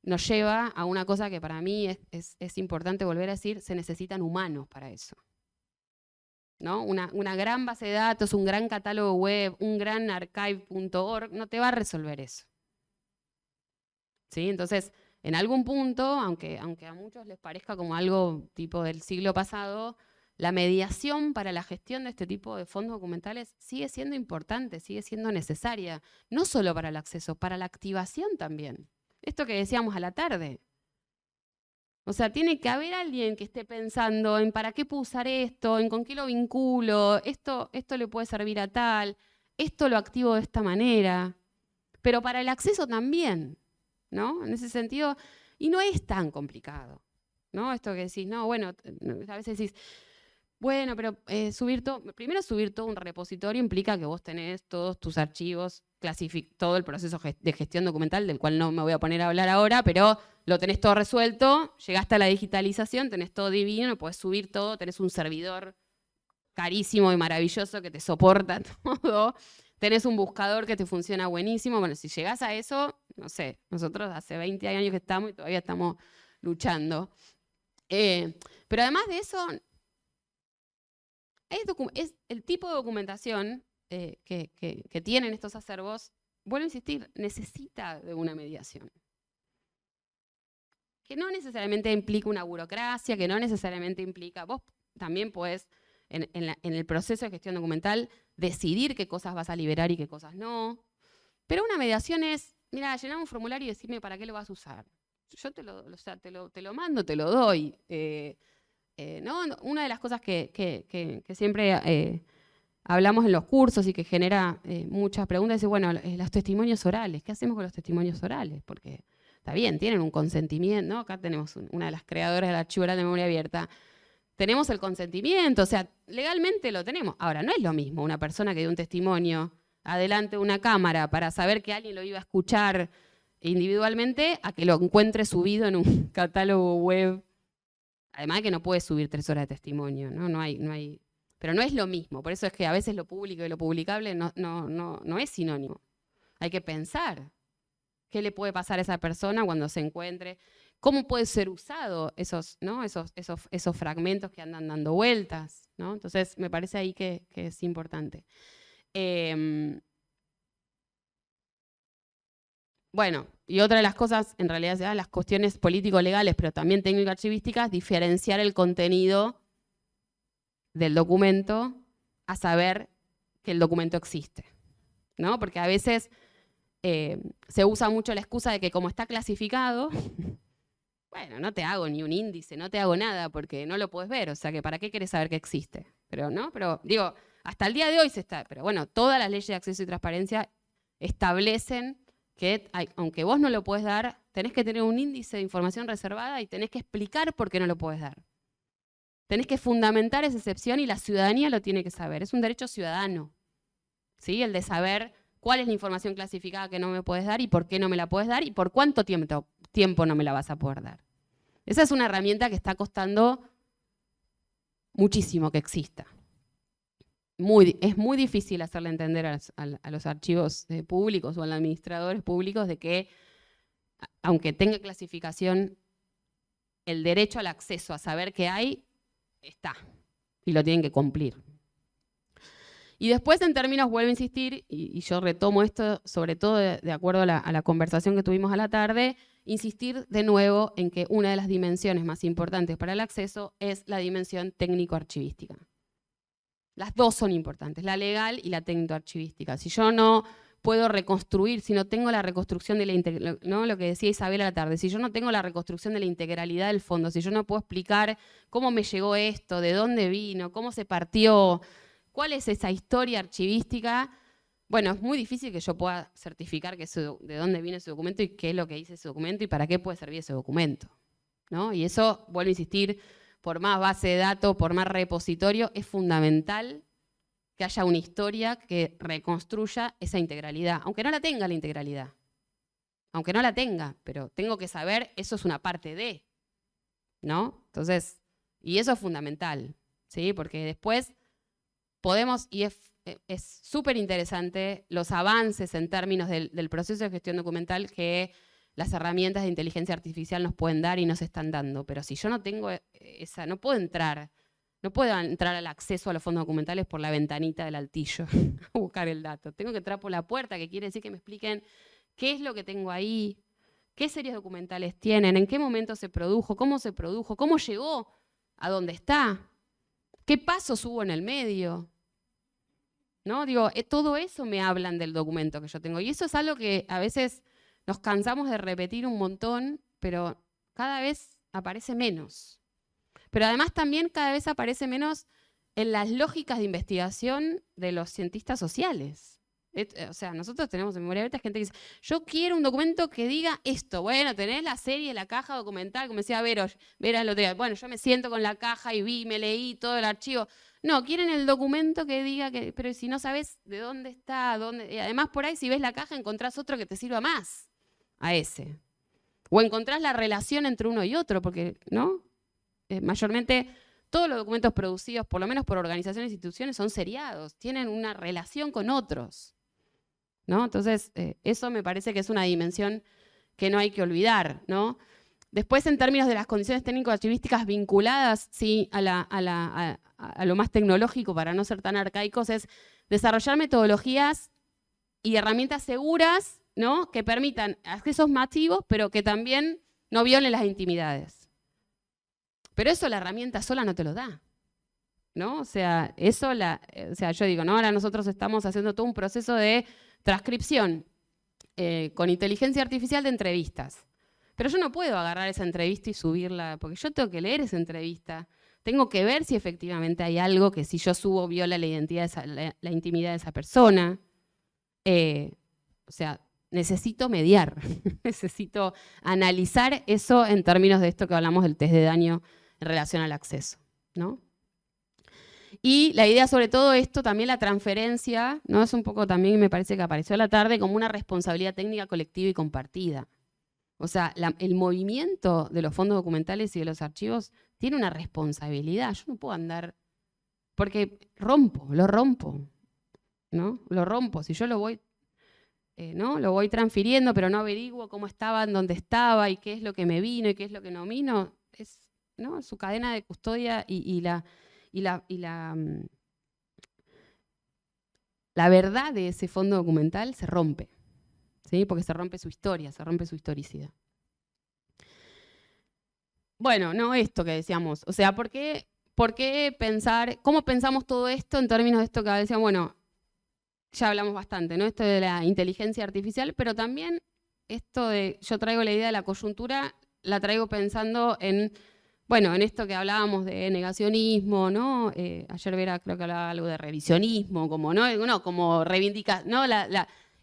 [SPEAKER 2] nos lleva a una cosa que para mí es importante volver a decir: se necesitan humanos para eso, ¿no? Una gran base de datos, un gran catálogo web, un gran archive.org no te va a resolver eso, ¿sí? Entonces, en algún punto, aunque a muchos les parezca como algo tipo del siglo pasado, la mediación para la gestión de este tipo de fondos documentales sigue siendo importante, sigue siendo necesaria, no solo para el acceso, para la activación también. Esto que decíamos a la tarde. O sea, tiene que haber alguien que esté pensando en para qué puedo usar esto, en con qué lo vinculo, esto le puede servir a tal, esto lo activo de esta manera. Pero para el acceso también, ¿no? En ese sentido, y no es tan complicado, ¿no? Esto que decís, no, bueno, a veces decís, bueno, pero primero subir todo un repositorio implica que vos tenés todos tus archivos, todo el proceso de gestión documental, del cual no me voy a poner a hablar ahora, pero lo tenés todo resuelto, llegaste a la digitalización, tenés todo divino, podés subir todo, tenés un servidor carísimo y maravilloso que te soporta todo, tenés un buscador que te funciona buenísimo. Bueno, si llegás a eso, no sé, nosotros hace 20 años que estamos y todavía estamos luchando. Pero además de eso, es el tipo de documentación que tienen estos acervos, vuelvo a insistir, necesita de una mediación. Que no necesariamente implica una burocracia, que no necesariamente implica, vos también podés, en el proceso de gestión documental, decidir qué cosas vas a liberar y qué cosas no. Pero una mediación es, mira, llename un formulario y decime para qué lo vas a usar. yo te lo mando, te lo doy. ¿No? Una de las cosas que siempre hablamos en los cursos y que genera muchas preguntas es, bueno, los testimonios orales. ¿Qué hacemos con los testimonios orales? Porque está bien, tienen un consentimiento, ¿no? Acá tenemos una de las creadoras del Archivo Oral de Memoria Abierta. Tenemos el consentimiento, o sea, legalmente lo tenemos. Ahora, no es lo mismo una persona que dio un testimonio adelante de una cámara para saber que alguien lo iba a escuchar individualmente a que lo encuentre subido en un catálogo web. Además de que no puedes subir 3 horas de testimonio, ¿no? No hay, pero no es lo mismo. Por eso es que a veces lo público y lo publicable no es sinónimo. Hay que pensar qué le puede pasar a esa persona cuando se encuentre, cómo puede ser usado esos fragmentos que andan dando vueltas, ¿no? Entonces, me parece ahí que es importante. Bueno, y otra de las cosas, en realidad, las cuestiones político-legales, pero también técnico-archivísticas, diferenciar el contenido del documento a saber que el documento existe, ¿no? Porque a veces se usa mucho la excusa de que como está clasificado, bueno, no te hago ni un índice, no te hago nada porque no lo puedes ver, o sea que ¿para qué querés saber que existe? Pero, ¿no? Pero digo, hasta el día de hoy pero bueno, todas las leyes de acceso y transparencia establecen que aunque vos no lo puedes dar, tenés que tener un índice de información reservada y tenés que explicar por qué no lo puedes dar. Tenés que fundamentar esa excepción y la ciudadanía lo tiene que saber. Es un derecho ciudadano, ¿sí? El de saber cuál es la información clasificada que no me puedes dar y por qué no me la puedes dar y por cuánto tiempo no me la vas a poder dar. Esa es una herramienta que está costando muchísimo que exista. Es muy difícil hacerle entender a los archivos públicos o a los administradores públicos de que, aunque tenga clasificación, el derecho al acceso a saber qué hay está y lo tienen que cumplir. Y después, en términos, vuelvo a insistir, y yo retomo esto, sobre todo de acuerdo a la conversación que tuvimos a la tarde, insistir de nuevo en que una de las dimensiones más importantes para el acceso es la dimensión técnico-archivística. Las dos son importantes, la legal y la técnico-archivística. Si yo no puedo reconstruir, si no tengo la reconstrucción de la integralidad, ¿no? Lo que decía Isabel a la tarde, si yo no tengo la reconstrucción de la integralidad del fondo, si yo no puedo explicar cómo me llegó esto, de dónde vino, cómo se partió, cuál es esa historia archivística, bueno, es muy difícil que yo pueda certificar de dónde viene ese documento y qué es lo que dice ese documento y para qué puede servir ese documento, ¿no? Y eso, vuelvo a insistir, por más base de datos, por más repositorio, es fundamental que haya una historia que reconstruya esa integralidad, aunque no la tenga la integralidad. Aunque no la tenga, pero tengo que saber, eso es una parte de, ¿no? Entonces, y eso es fundamental, ¿sí? Porque después podemos, y es súper interesante los avances en términos del proceso de gestión documental que las herramientas de inteligencia artificial nos pueden dar y nos están dando. Pero si yo no tengo no puedo entrar al acceso a los fondos documentales por la ventanita del altillo a buscar el dato. Tengo que entrar por la puerta, que quiere decir que me expliquen qué es lo que tengo ahí, qué series documentales tienen, en qué momento se produjo, cómo llegó a dónde está, qué pasos hubo en el medio. ¿No? Digo, todo eso me hablan del documento que yo tengo. Y eso es algo que a veces nos cansamos de repetir un montón, pero cada vez aparece menos. Pero además también cada vez aparece menos en las lógicas de investigación de los cientistas sociales. O sea, nosotros tenemos en Memoria Abierta gente que dice, yo quiero un documento que diga esto. Bueno, tenés la serie, la caja documental, como decía Vera el otro día. Bueno, yo me siento con la caja y me leí todo el archivo. No, quieren el documento que diga que, pero si no sabes de dónde está, y además por ahí si ves la caja encontrás otro que te sirva más a ese. O encontrás la relación entre uno y otro, porque, ¿no? Mayormente todos los documentos producidos, por lo menos por organizaciones e instituciones, son seriados, tienen una relación con otros, ¿no? Entonces, eso me parece que es una dimensión que no hay que olvidar, ¿no? Después, en términos de las condiciones técnico-archivísticas vinculadas, sí, a lo más tecnológico, para no ser tan arcaicos, es desarrollar metodologías y herramientas seguras, ¿no? Que permitan accesos masivos, pero que también no violen las intimidades. Pero eso la herramienta sola no te lo da, ¿no? O sea, yo digo, ¿no? Ahora nosotros estamos haciendo todo un proceso de transcripción con inteligencia artificial de entrevistas. Pero yo no puedo agarrar esa entrevista y subirla, porque yo tengo que leer esa entrevista. Tengo que ver si efectivamente hay algo que si yo subo viola la identidad, la intimidad de esa persona. O sea, necesito mediar, necesito analizar eso en términos de esto que hablamos del test de daño en relación al acceso, ¿no? Y la idea sobre todo esto, también la transferencia, ¿no? Es un poco también, me parece que apareció a la tarde, como una responsabilidad técnica colectiva y compartida. O sea, el movimiento de los fondos documentales y de los archivos tiene una responsabilidad. Yo no puedo andar, porque lo rompo, ¿no? Lo rompo. Si yo lo voy, ¿no? Lo voy transfiriendo, pero no averiguo cómo estaba, en dónde estaba, y qué es lo que me vino y qué es lo que no vino, es, ¿no? Su cadena de custodia la verdad de ese fondo documental se rompe, ¿sí? Porque se rompe su historia, se rompe su historicidad. Bueno, no esto que decíamos, o sea, ¿por qué pensar, cómo pensamos todo esto en términos de esto que decíamos? Bueno, ya hablamos bastante, ¿no? Esto de la inteligencia artificial, pero también esto de, yo traigo la idea de la coyuntura, la traigo pensando en, bueno, en esto que hablábamos de negacionismo, ¿no? Ayer Vera creo que hablaba algo de revisionismo, como, ¿no? Como reivindica, ¿no?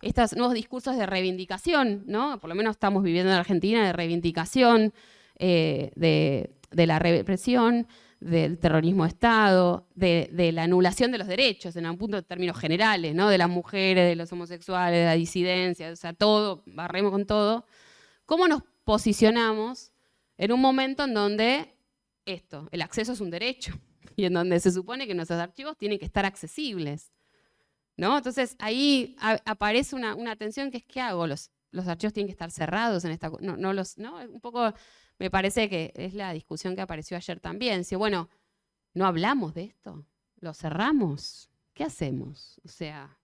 [SPEAKER 2] Estos nuevos discursos de reivindicación, ¿no? Por lo menos estamos viviendo en Argentina de reivindicación, de la represión, del terrorismo de Estado, de la anulación de los derechos, en un punto de términos generales, ¿no? De las mujeres, de los homosexuales, de la disidencia, o sea, todo, barremos con todo. ¿Cómo nos posicionamos en un momento en donde el acceso es un derecho y en donde se supone que nuestros archivos tienen que estar accesibles, ¿no? Entonces ahí aparece una tensión que es, ¿qué hago? Los archivos tienen que estar cerrados en esta... ¿no? Un poco me parece que es la discusión que apareció ayer también. Si, bueno, ¿no hablamos de esto? ¿Lo cerramos? ¿Qué hacemos? O sea...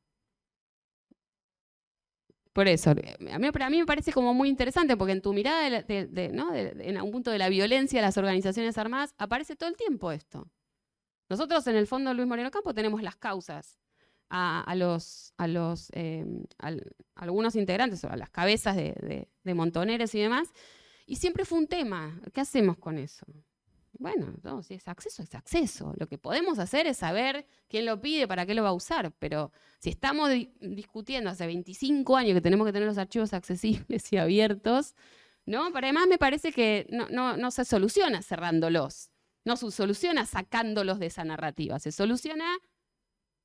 [SPEAKER 2] Por eso, para mí me parece como muy interesante, porque en tu mirada en algún punto de la violencia de las organizaciones armadas aparece todo el tiempo esto. Nosotros en el Fondo Luis Moreno Campo tenemos las causas a algunos integrantes, a las cabezas de montoneros y demás, y siempre fue un tema. ¿Qué hacemos con eso? Bueno, no, si es acceso. Lo que podemos hacer es saber quién lo pide, para qué lo va a usar, pero si estamos discutiendo hace 25 años que tenemos que tener los archivos accesibles y abiertos, ¿no? Pero además me parece que no se soluciona cerrándolos, no se soluciona sacándolos de esa narrativa, se soluciona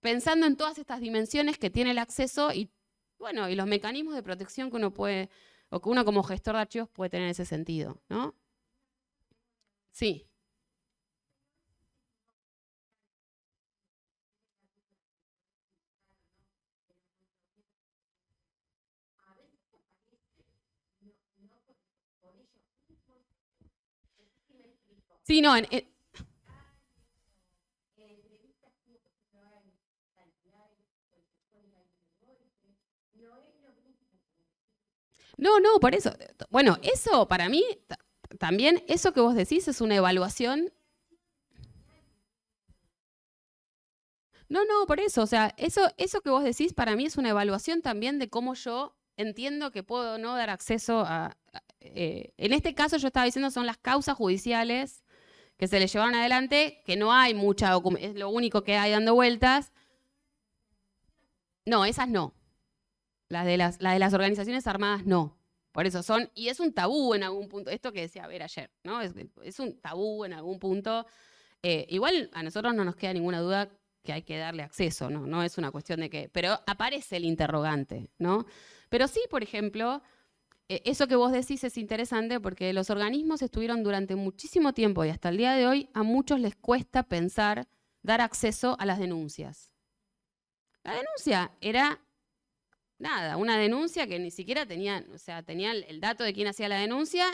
[SPEAKER 2] pensando en todas estas dimensiones que tiene el acceso y, bueno, y los mecanismos de protección que uno puede, o que uno como gestor de archivos puede tener en ese sentido, ¿no? Sí. Sí, no, no, por eso. Bueno, eso para mí, también eso que vos decís es una evaluación. No, por eso, o sea, eso que vos decís para mí es una evaluación también de cómo yo entiendo que puedo no dar acceso a en este caso yo estaba diciendo son las causas judiciales que se le llevaron adelante, que no hay mucha documentación, es lo único que hay dando vueltas. No, esas no. Las de las organizaciones armadas no. Por eso son, y es un tabú en algún punto, esto que decía Ver ayer, ¿no? Es un tabú en algún punto. Igual a nosotros no nos queda ninguna duda que hay que darle acceso, ¿no? No es una cuestión de que, pero aparece el interrogante, ¿no? Pero sí, por ejemplo, eso que vos decís es interesante porque los organismos estuvieron durante muchísimo tiempo y hasta el día de hoy a muchos les cuesta pensar dar acceso a las denuncias. La denuncia era nada, una denuncia que ni siquiera tenía, o sea, tenía el dato de quién hacía la denuncia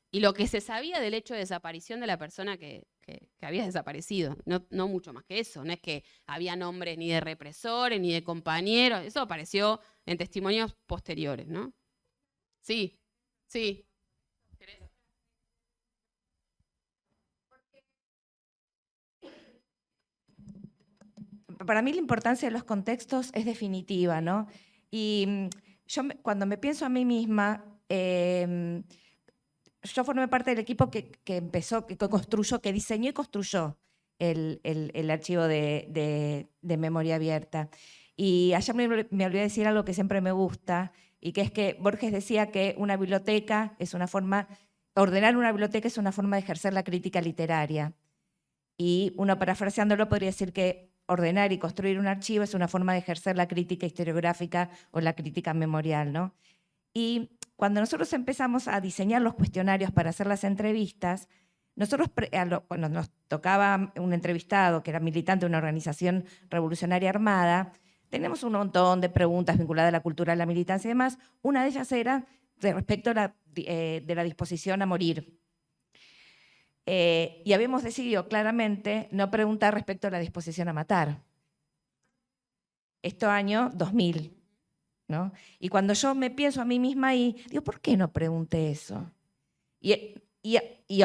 [SPEAKER 2] y lo que se sabía del hecho de desaparición de la persona que había desaparecido. No mucho más que eso. No es que había nombres ni de represores ni de compañeros. Eso apareció en testimonios posteriores, ¿no? Sí.
[SPEAKER 3] Para mí la importancia de los contextos es definitiva, ¿no? Y yo cuando me pienso a mí misma, yo formé parte del equipo que empezó, que construyó, que diseñó y construyó el archivo de memoria abierta. Y ayer me olvidé de decir algo que siempre me gusta, y que es que Borges decía que una biblioteca es una forma, ordenar una biblioteca es una forma de ejercer la crítica literaria. Y uno, parafraseándolo, podría decir que ordenar y construir un archivo es una forma de ejercer la crítica historiográfica o la crítica memorial, ¿no? Y cuando nosotros empezamos a diseñar los cuestionarios para hacer las entrevistas, nosotros, cuando nos tocaba un entrevistado que era militante de una organización revolucionaria armada, tenemos un montón de preguntas vinculadas a la cultura de la militancia y demás. Una de ellas era respecto a de la disposición a morir. Y habíamos decidido claramente no preguntar respecto a la disposición a matar. Esto año 2000, ¿no? Y cuando yo me pienso a mí misma ahí, digo, ¿por qué no pregunté eso? Y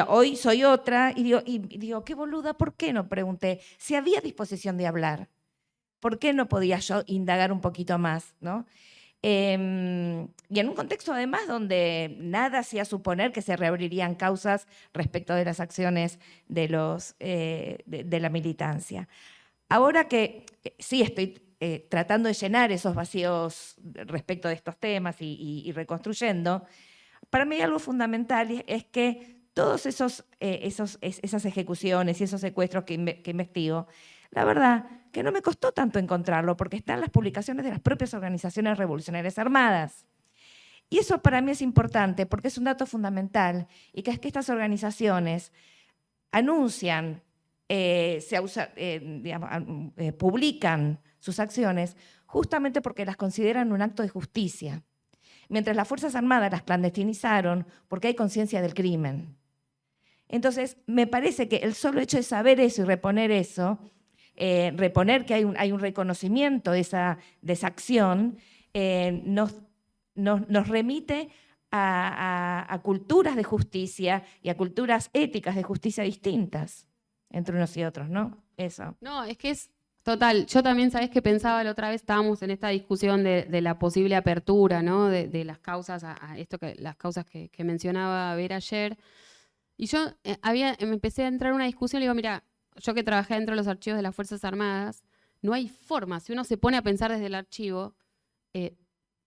[SPEAKER 3] hoy soy otra y digo, qué boluda, ¿por qué no pregunté? Si había disposición de hablar, ¿por qué no podía yo indagar un poquito más, ¿no? Y en un contexto además donde nada hacía suponer que se reabrirían causas respecto de las acciones de la militancia. Ahora que sí estoy tratando de llenar esos vacíos respecto de estos temas y reconstruyendo, para mí algo fundamental es que todos esas ejecuciones y esos secuestros que investigo, la verdad que no me costó tanto encontrarlo, porque están las publicaciones de las propias organizaciones revolucionarias armadas. Y eso para mí es importante, porque es un dato fundamental, y que es que estas organizaciones anuncian, publican sus acciones justamente porque las consideran un acto de justicia, mientras las Fuerzas Armadas las clandestinizaron porque hay conciencia del crimen. Entonces, me parece que el solo hecho de saber eso y reponer eso, reponer que hay un reconocimiento de esa acción, nos remite a culturas de justicia y a culturas éticas de justicia distintas entre unos y otros, ¿no? Eso.
[SPEAKER 2] No, es que es total. Yo también, ¿sabés qué pensaba la otra vez? Estábamos en esta discusión de la posible apertura, ¿no? De las causas, las causas que mencionaba Vera ayer. Y yo me empecé a entrar en una discusión y digo, mira, yo que trabajé dentro de los archivos de las Fuerzas Armadas, no hay forma, si uno se pone a pensar desde el archivo,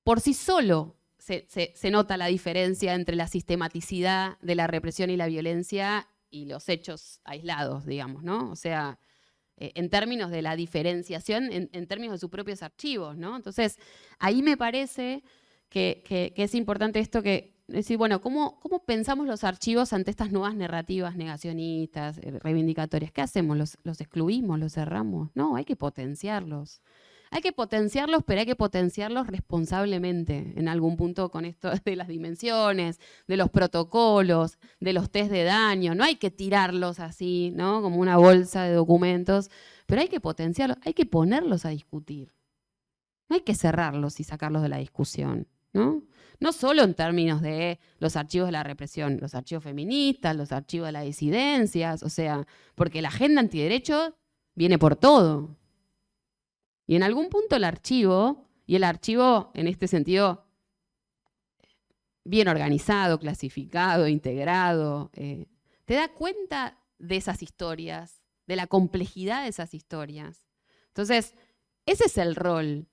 [SPEAKER 2] por sí solo se nota la diferencia entre la sistematicidad de la represión y la violencia y los hechos aislados, digamos, ¿no? O sea, en términos de la diferenciación, en términos de sus propios archivos, ¿no? Entonces, ahí me parece que es importante esto que decir, bueno, ¿cómo pensamos los archivos ante estas nuevas narrativas negacionistas, reivindicatorias? ¿Qué hacemos? ¿Los excluimos? ¿Los cerramos? No, hay que potenciarlos. Hay que potenciarlos, pero hay que potenciarlos responsablemente en algún punto con esto de las dimensiones, de los protocolos, de los test de daño. No hay que tirarlos así, ¿no? Como una bolsa de documentos, pero hay que potenciarlos, hay que ponerlos a discutir. No hay que cerrarlos y sacarlos de la discusión, ¿no? No solo en términos de los archivos de la represión, los archivos feministas, los archivos de las disidencias, o sea, porque la agenda antiderecho viene por todo. Y en algún punto el archivo en este sentido, bien organizado, clasificado, integrado, te da cuenta de esas historias, de la complejidad de esas historias. Entonces, ese es el rol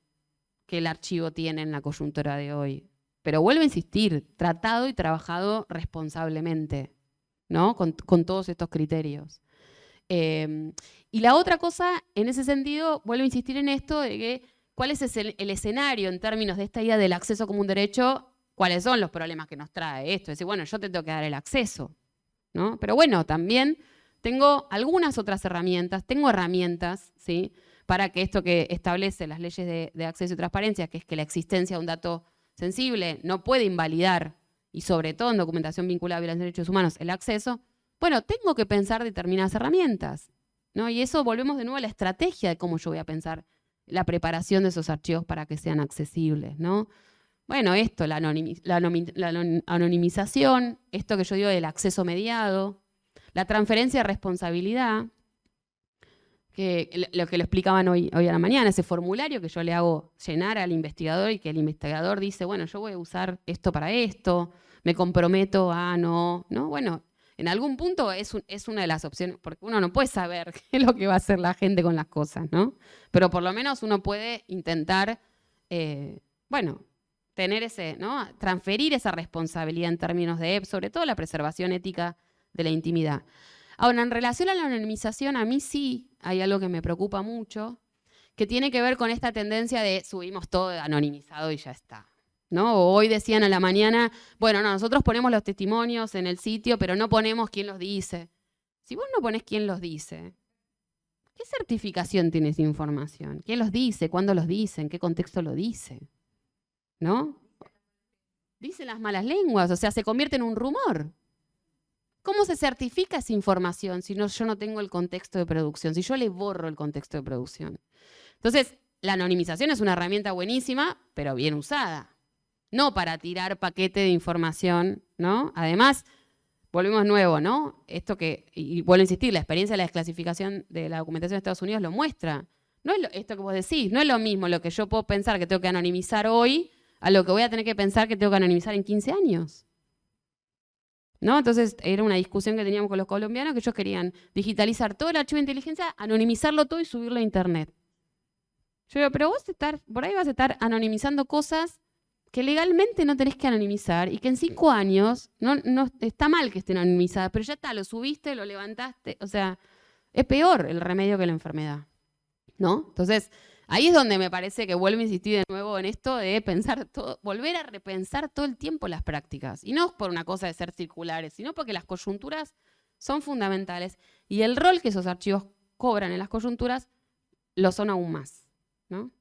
[SPEAKER 2] que el archivo tiene en la coyuntura de hoy. Pero vuelvo a insistir, tratado y trabajado responsablemente, ¿no? Con todos estos criterios. Y la otra cosa, en ese sentido, vuelvo a insistir en esto de que cuál es el escenario en términos de esta idea del acceso como un derecho, cuáles son los problemas que nos trae esto. Es decir, bueno, yo te tengo que dar el acceso, ¿no? Pero bueno, también tengo algunas otras herramientas, ¿sí? Para que esto que establece las leyes de acceso y transparencia, que es que la existencia de un dato sensible no puede invalidar, y sobre todo en documentación vinculada a violación de derechos humanos, el acceso. Bueno, tengo que pensar determinadas herramientas, ¿no? Y eso volvemos de nuevo a la estrategia de cómo yo voy a pensar la preparación de esos archivos para que sean accesibles, ¿no? Bueno, esto, la anonimización, esto que yo digo del acceso mediado, la transferencia de responsabilidad, que lo explicaban hoy a la mañana, ese formulario que yo le hago llenar al investigador y que el investigador dice, bueno, yo voy a usar esto para esto, me comprometo a no, ¿no? Bueno, en algún punto es una de las opciones, porque uno no puede saber qué es lo que va a hacer la gente con las cosas, ¿no? Pero por lo menos uno puede intentar, bueno, tener ese, ¿no? Transferir esa responsabilidad en términos de, sobre todo, la preservación ética de la intimidad. Ahora, en relación a la anonimización, a mí sí hay algo que me preocupa mucho, que tiene que ver con esta tendencia de subimos todo anonimizado y ya está, ¿no? O hoy decían a la mañana, bueno, no, nosotros ponemos los testimonios en el sitio, pero no ponemos quién los dice. Si vos no ponés quién los dice, ¿qué certificación tiene esa información? ¿Quién los dice? ¿Cuándo los dice? ¿En qué contexto lo dice? ¿No? Dicen las malas lenguas, o sea, se convierte en un rumor. ¿Cómo se certifica esa información si yo no tengo el contexto de producción? Si yo le borro el contexto de producción. Entonces, la anonimización es una herramienta buenísima, pero bien usada. No para tirar paquete de información, ¿no? Además, volvemos nuevo, ¿no? Esto que, y vuelvo a insistir, la experiencia de la desclasificación de la documentación de Estados Unidos lo muestra. No es esto que vos decís, no es lo mismo lo que yo puedo pensar que tengo que anonimizar hoy a lo que voy a tener que pensar que tengo que anonimizar en 15 años. ¿No? Entonces era una discusión que teníamos con los colombianos que ellos querían digitalizar todo el archivo de inteligencia, anonimizarlo todo y subirlo a internet. Yo digo, pero vos por ahí vas a estar anonimizando cosas que legalmente no tenés que anonimizar y que en 5 años no está mal que estén anonimizadas, pero ya está, lo subiste, lo levantaste, o sea, es peor el remedio que la enfermedad, ¿no? Entonces, ahí es donde me parece que vuelvo a insistir de nuevo en esto de pensar todo, volver a repensar todo el tiempo las prácticas. Y no por una cosa de ser circulares, sino porque las coyunturas son fundamentales. Y el rol que esos archivos cobran en las coyunturas lo son aún más, ¿no?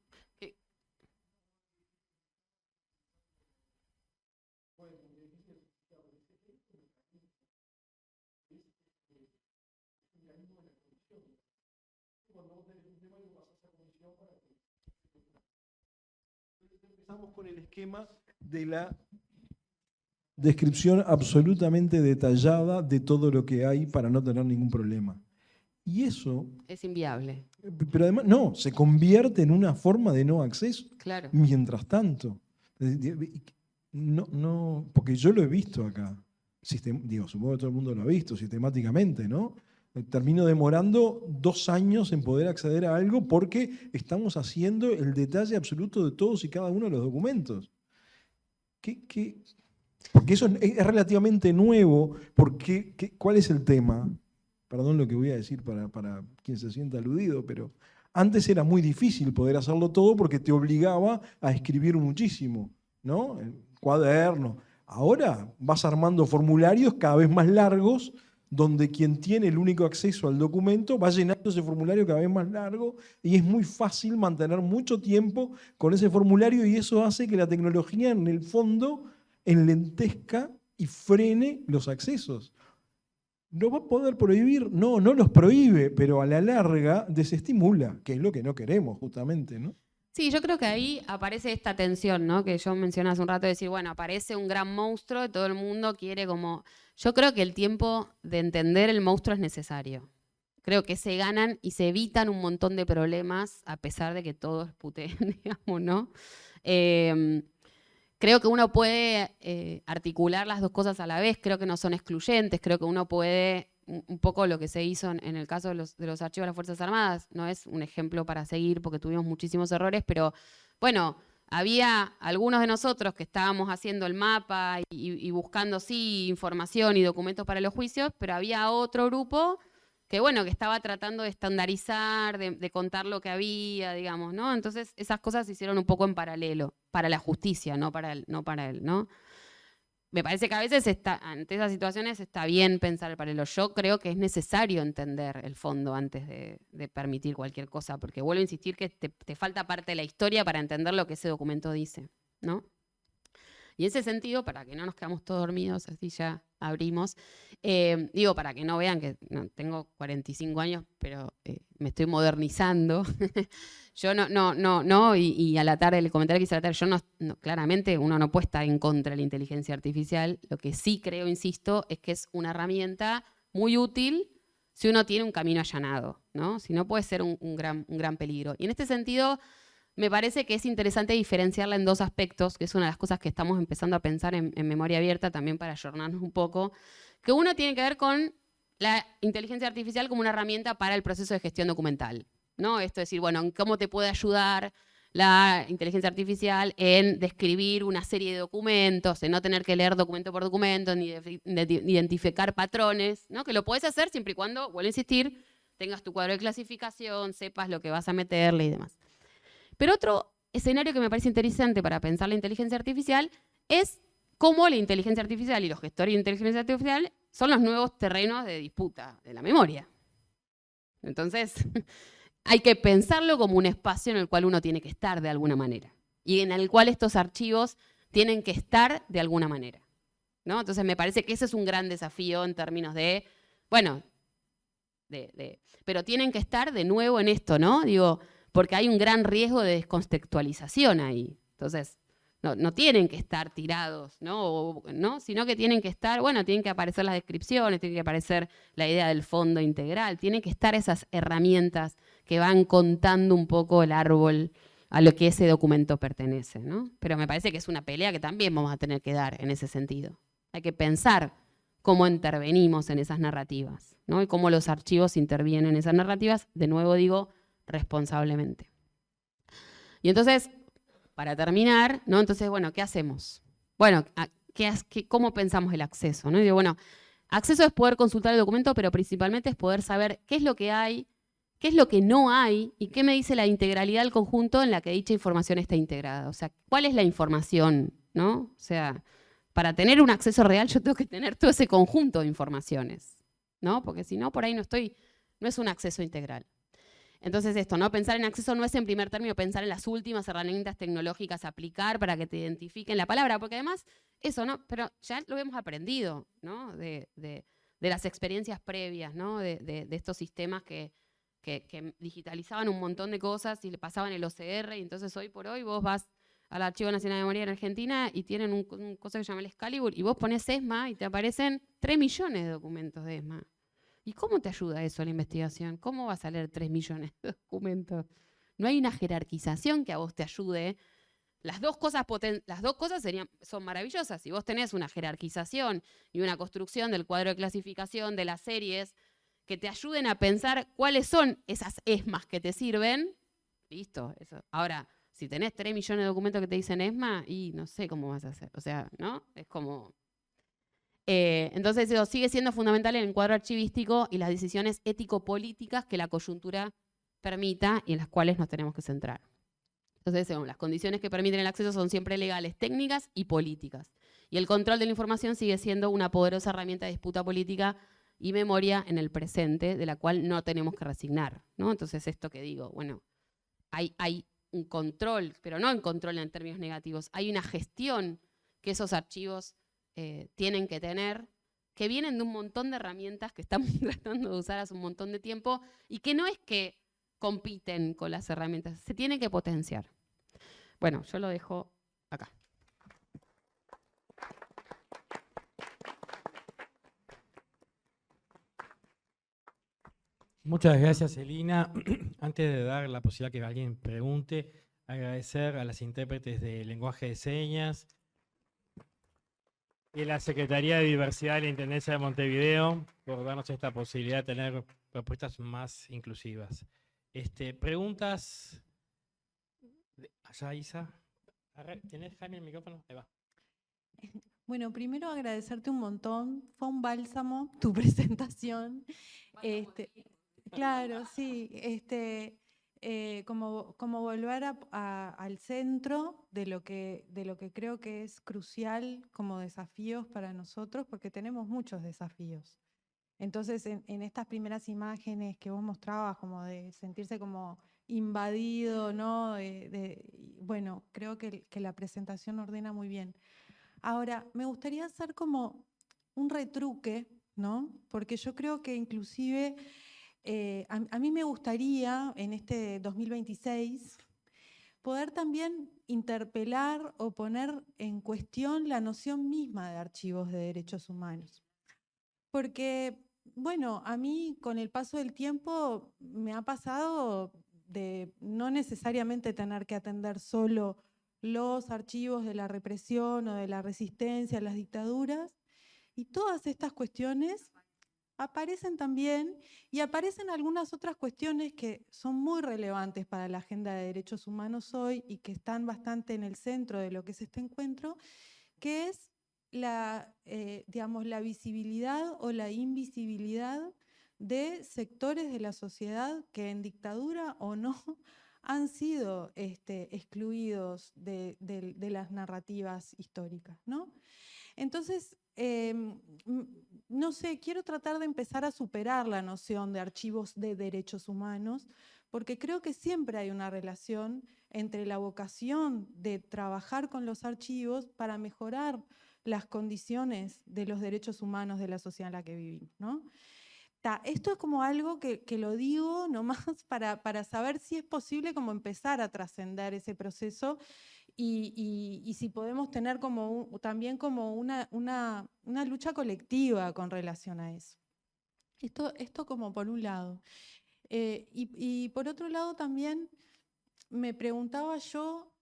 [SPEAKER 4] Empezamos con el esquema de la descripción absolutamente detallada de todo lo que hay para no tener ningún problema. Y eso...
[SPEAKER 2] Es inviable.
[SPEAKER 4] Pero además, no, se convierte en una forma de no acceso.
[SPEAKER 2] Claro.
[SPEAKER 4] Mientras tanto. No, porque yo lo he visto acá. Supongo que todo el mundo lo ha visto sistemáticamente, ¿no? Termino demorando 2 años en poder acceder a algo porque estamos haciendo el detalle absoluto de todos y cada uno de los documentos. Porque eso es relativamente nuevo. ¿Cuál es el tema? Perdón lo que voy a decir para quien se sienta aludido, pero antes era muy difícil poder hacerlo todo porque te obligaba a escribir muchísimo, ¿no? En cuadernos. Ahora vas armando formularios cada vez más largos donde quien tiene el único acceso al documento va llenando ese formulario cada vez más largo y es muy fácil mantener mucho tiempo con ese formulario y eso hace que la tecnología en el fondo enlentezca y frene los accesos. ¿No va a poder prohibir? No los prohíbe, pero a la larga desestimula, que es lo que no queremos justamente, ¿no?
[SPEAKER 2] Sí, yo creo que ahí aparece esta tensión, ¿no? Que yo mencioné hace un rato, de decir, bueno, aparece un gran monstruo y todo el mundo quiere como... Yo creo que el tiempo de entender el monstruo es necesario. Creo que se ganan y se evitan un montón de problemas a pesar de que todos puteen, digamos, ¿no? Creo que uno puede articular las dos cosas a la vez, creo que no son excluyentes, creo que uno puede, un poco lo que se hizo en el caso de los archivos de las Fuerzas Armadas, no es un ejemplo para seguir porque tuvimos muchísimos errores, pero bueno, había algunos de nosotros que estábamos haciendo el mapa y buscando, sí, información y documentos para los juicios, pero había otro grupo que, bueno, que estaba tratando de estandarizar, de contar lo que había, digamos, ¿no? Entonces, esas cosas se hicieron un poco en paralelo, para la justicia, no para él, ¿no? Me parece que a veces ante esas situaciones está bien pensar el paralelo. Yo creo que es necesario entender el fondo antes de permitir cualquier cosa, porque vuelvo a insistir que te falta parte de la historia para entender lo que ese documento dice, ¿no? Y en ese sentido, para que no nos quedamos todos dormidos, así ya abrimos, digo, para que no vean que tengo 45 años, pero me estoy modernizando. Yo y a la tarde, el comentario que hice a la tarde, claramente uno no puede estar en contra de la inteligencia artificial. Lo que sí creo, insisto, es que es una herramienta muy útil si uno tiene un camino allanado, ¿no? Si no, puede ser un gran peligro. Y en este sentido, me parece que es interesante diferenciarla en dos aspectos, que es una de las cosas que estamos empezando a pensar en memoria abierta, también para ayornarnos un poco, que uno tiene que ver con la inteligencia artificial como una herramienta para el proceso de gestión documental, ¿no? Esto es decir, bueno, ¿cómo te puede ayudar la inteligencia artificial en describir una serie de documentos, en no tener que leer documento por documento, ni identificar patrones, ¿no? Que lo puedes hacer siempre y cuando, vuelvo a insistir, tengas tu cuadro de clasificación, sepas lo que vas a meterle y demás. Pero otro escenario que me parece interesante para pensar la inteligencia artificial es cómo la inteligencia artificial y los gestores de inteligencia artificial son los nuevos terrenos de disputa de la memoria. Entonces, hay que pensarlo como un espacio en el cual uno tiene que estar de alguna manera y en el cual estos archivos tienen que estar de alguna manera, ¿no? Entonces, me parece que ese es un gran desafío en términos de, bueno, pero tienen que estar de nuevo en esto, ¿no? Digo, porque hay un gran riesgo de descontextualización ahí. Entonces, no tienen que estar tirados, ¿no? Sino que tienen que estar, bueno, tienen que aparecer las descripciones, tiene que aparecer la idea del fondo integral, tienen que estar esas herramientas que van contando un poco el árbol a lo que ese documento pertenece, ¿no? Pero me parece que es una pelea que también vamos a tener que dar en ese sentido. Hay que pensar cómo intervenimos en esas narrativas, ¿no? Y cómo los archivos intervienen en esas narrativas, de nuevo digo, responsablemente. Y entonces, para terminar, ¿no? Entonces, bueno, ¿qué hacemos? Bueno, ¿cómo pensamos el acceso? ¿No? Y digo, bueno, acceso es poder consultar el documento, pero principalmente es poder saber qué es lo que hay, qué es lo que no hay y qué me dice la integralidad del conjunto en la que dicha información está integrada. O sea, ¿cuál es la información? ¿No? O sea, para tener un acceso real yo tengo que tener todo ese conjunto de informaciones, ¿no? Porque si no, por ahí no es un acceso integral. Entonces esto, ¿no? Pensar en acceso no es en primer término pensar en las últimas herramientas tecnológicas a aplicar para que te identifiquen la palabra, porque además eso, ¿no? Pero ya lo hemos aprendido, ¿no? De las experiencias previas, ¿no? De estos sistemas que digitalizaban un montón de cosas y le pasaban el OCR, y entonces hoy por hoy vos vas al Archivo Nacional de Memoria en Argentina y tienen un cosa que se llama el Excalibur, y vos pones ESMA y te aparecen 3 millones de documentos de ESMA. ¿Y cómo te ayuda eso a la investigación? ¿Cómo vas a leer 3 millones de documentos? No hay una jerarquización que a vos te ayude. Las dos cosas son maravillosas. Si vos tenés una jerarquización y una construcción del cuadro de clasificación de las series que te ayuden a pensar cuáles son esas ESMAs que te sirven, listo. Eso. Ahora, si tenés 3 millones de documentos que te dicen ESMA, y no sé cómo vas a hacer. O sea, ¿no? Es como... entonces eso sigue siendo fundamental en el cuadro archivístico y las decisiones ético-políticas que la coyuntura permita y en las cuales nos tenemos que centrar. Entonces, las condiciones que permiten el acceso son siempre legales, técnicas y políticas. Y el control de la información sigue siendo una poderosa herramienta de disputa política y memoria en el presente, de la cual no tenemos que resignar, ¿no? Entonces, esto que digo, bueno, hay un control, pero no un control en términos negativos, hay una gestión que esos archivos tienen que tener, que vienen de un montón de herramientas que estamos tratando de usar hace un montón de tiempo y que no es que compiten con las herramientas, se tiene que potenciar. Bueno, yo lo dejo acá.
[SPEAKER 1] Muchas gracias, Elina. Antes de dar la posibilidad que alguien pregunte, agradecer a las intérpretes de lenguaje de señas y a la Secretaría de Diversidad de la Intendencia de Montevideo por darnos esta posibilidad de tener propuestas más inclusivas. Preguntas. Allá, Isa. ¿Tenés, Jaime, el micrófono? Ahí va.
[SPEAKER 5] Bueno, primero agradecerte un montón. Fue un bálsamo tu presentación. Claro, sí. Como volver al centro de lo que creo que es crucial como desafíos para nosotros, porque tenemos muchos desafíos. Entonces, en estas primeras imágenes que vos mostrabas, como de sentirse como invadido, ¿no? Bueno, creo que la presentación ordena muy bien. Ahora, me gustaría hacer como un retruque, ¿no? Porque yo creo que inclusive a mí me gustaría en este 2026 poder también interpelar o poner en cuestión la noción misma de archivos de derechos humanos. Porque, bueno, a mí con el paso del tiempo me ha pasado de no necesariamente tener que atender solo los archivos de la represión o de la resistencia a las dictaduras, y todas estas cuestiones aparecen también, y aparecen algunas otras cuestiones que son muy relevantes para la agenda de derechos humanos hoy y que están bastante en el centro de lo que es este encuentro, que es digamos, la visibilidad o la invisibilidad de sectores de la sociedad que en dictadura o no han sido excluidos de las narrativas históricas, ¿no? Entonces, no sé, quiero tratar de empezar a superar la noción de archivos de derechos humanos, porque creo que siempre hay una relación entre la vocación de trabajar con los archivos para mejorar las condiciones de los derechos humanos de la sociedad en la que vivimos, ¿no? Esto es como algo que lo digo nomás para saber si es posible como empezar a trascender ese proceso y si podemos tener como también como una lucha colectiva con relación a eso. Esto como por un lado. Y por otro lado también me preguntaba yo,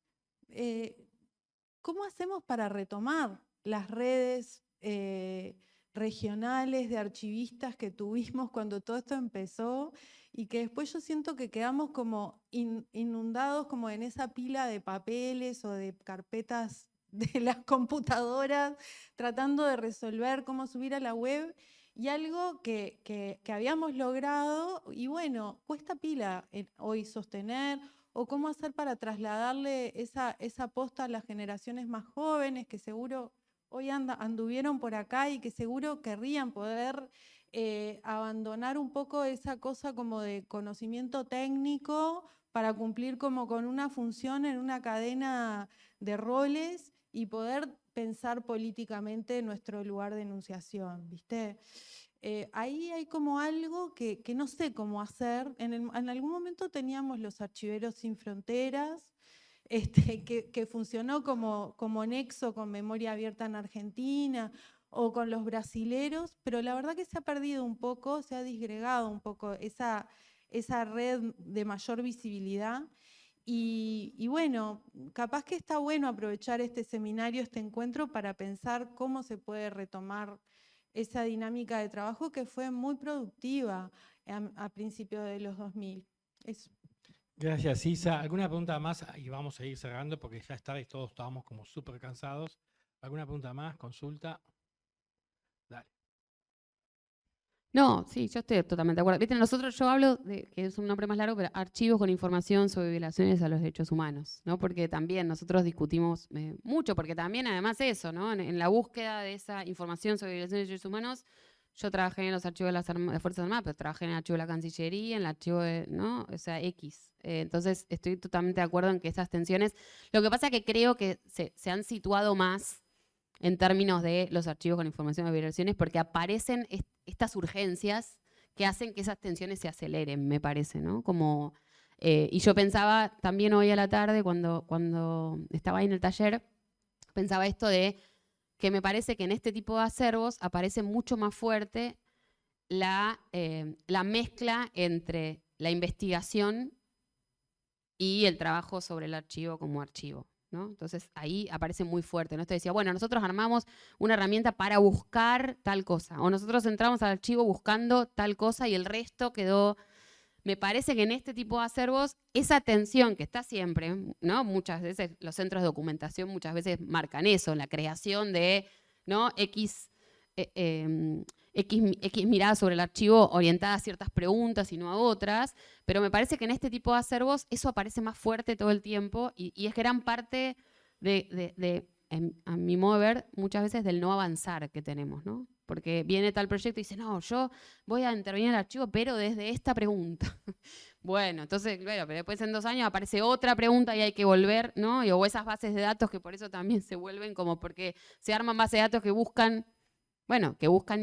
[SPEAKER 5] ¿cómo hacemos para retomar las redes regionales de archivistas que tuvimos cuando todo esto empezó y que después yo siento que quedamos como inundados como en esa pila de papeles o de carpetas de las computadoras tratando de resolver cómo subir a la web, y algo que habíamos logrado y bueno, cuesta pila hoy sostener, o cómo hacer para trasladarle esa posta a las generaciones más jóvenes que seguro hoy anduvieron por acá y que seguro querrían poder abandonar un poco esa cosa como de conocimiento técnico para cumplir como con una función en una cadena de roles y poder pensar políticamente nuestro lugar de enunciación, ¿viste? Ahí hay como algo que no sé cómo hacer. En algún momento teníamos los Archiveros Sin Fronteras, que funcionó como nexo con Memoria Abierta en Argentina o con los brasileros, pero la verdad que se ha perdido un poco, se ha disgregado un poco esa red de mayor visibilidad. Y bueno, capaz que está bueno aprovechar este seminario, este encuentro, para pensar cómo se puede retomar esa dinámica de trabajo que fue muy productiva a principios de los 2000. Eso.
[SPEAKER 1] Gracias, Isa. ¿Alguna pregunta más? Y vamos a ir cerrando porque ya es tarde y todos estábamos como súper cansados. ¿Alguna pregunta más? ¿Consulta? Dale.
[SPEAKER 2] No, sí, yo estoy totalmente de acuerdo. Viste, yo hablo de, que es un nombre más largo, pero archivos con información sobre violaciones a los derechos humanos, ¿no? Porque también nosotros discutimos mucho, porque también además eso, ¿no? En la búsqueda de esa información sobre violaciones de derechos humanos, yo trabajé en los archivos de las Fuerzas Armadas, pero trabajé en el archivo de la Cancillería, en el archivo de, ¿no? O sea, X. Entonces estoy totalmente de acuerdo en que esas tensiones, lo que pasa es que creo que se han situado más en términos de los archivos con información de violaciones, porque aparecen estas urgencias que hacen que esas tensiones se aceleren, me parece, ¿no? Como, y yo pensaba también hoy a la tarde, cuando estaba ahí en el taller, pensaba esto de que me parece que en este tipo de acervos aparece mucho más fuerte la mezcla entre la investigación y el trabajo sobre el archivo como archivo, ¿no? Entonces ahí aparece muy fuerte, ¿no? Esto decía, bueno, nosotros armamos una herramienta para buscar tal cosa, o nosotros entramos al archivo buscando tal cosa y el resto quedó. Me parece que en este tipo de acervos, esa tensión que está siempre, ¿no? Muchas veces los centros de documentación muchas veces marcan eso, la creación de, ¿no? X mirada sobre el archivo orientada a ciertas preguntas y no a otras, pero me parece que en este tipo de acervos eso aparece más fuerte todo el tiempo y es gran parte a mi modo de ver, muchas veces del no avanzar que tenemos, ¿no? Porque viene tal proyecto y dice, no, yo voy a intervenir en el archivo, pero desde esta pregunta. Bueno, entonces, bueno, pero después en 2 años aparece otra pregunta y hay que volver, ¿no? O esas bases de datos que por eso también se vuelven como porque se arman bases de datos que buscan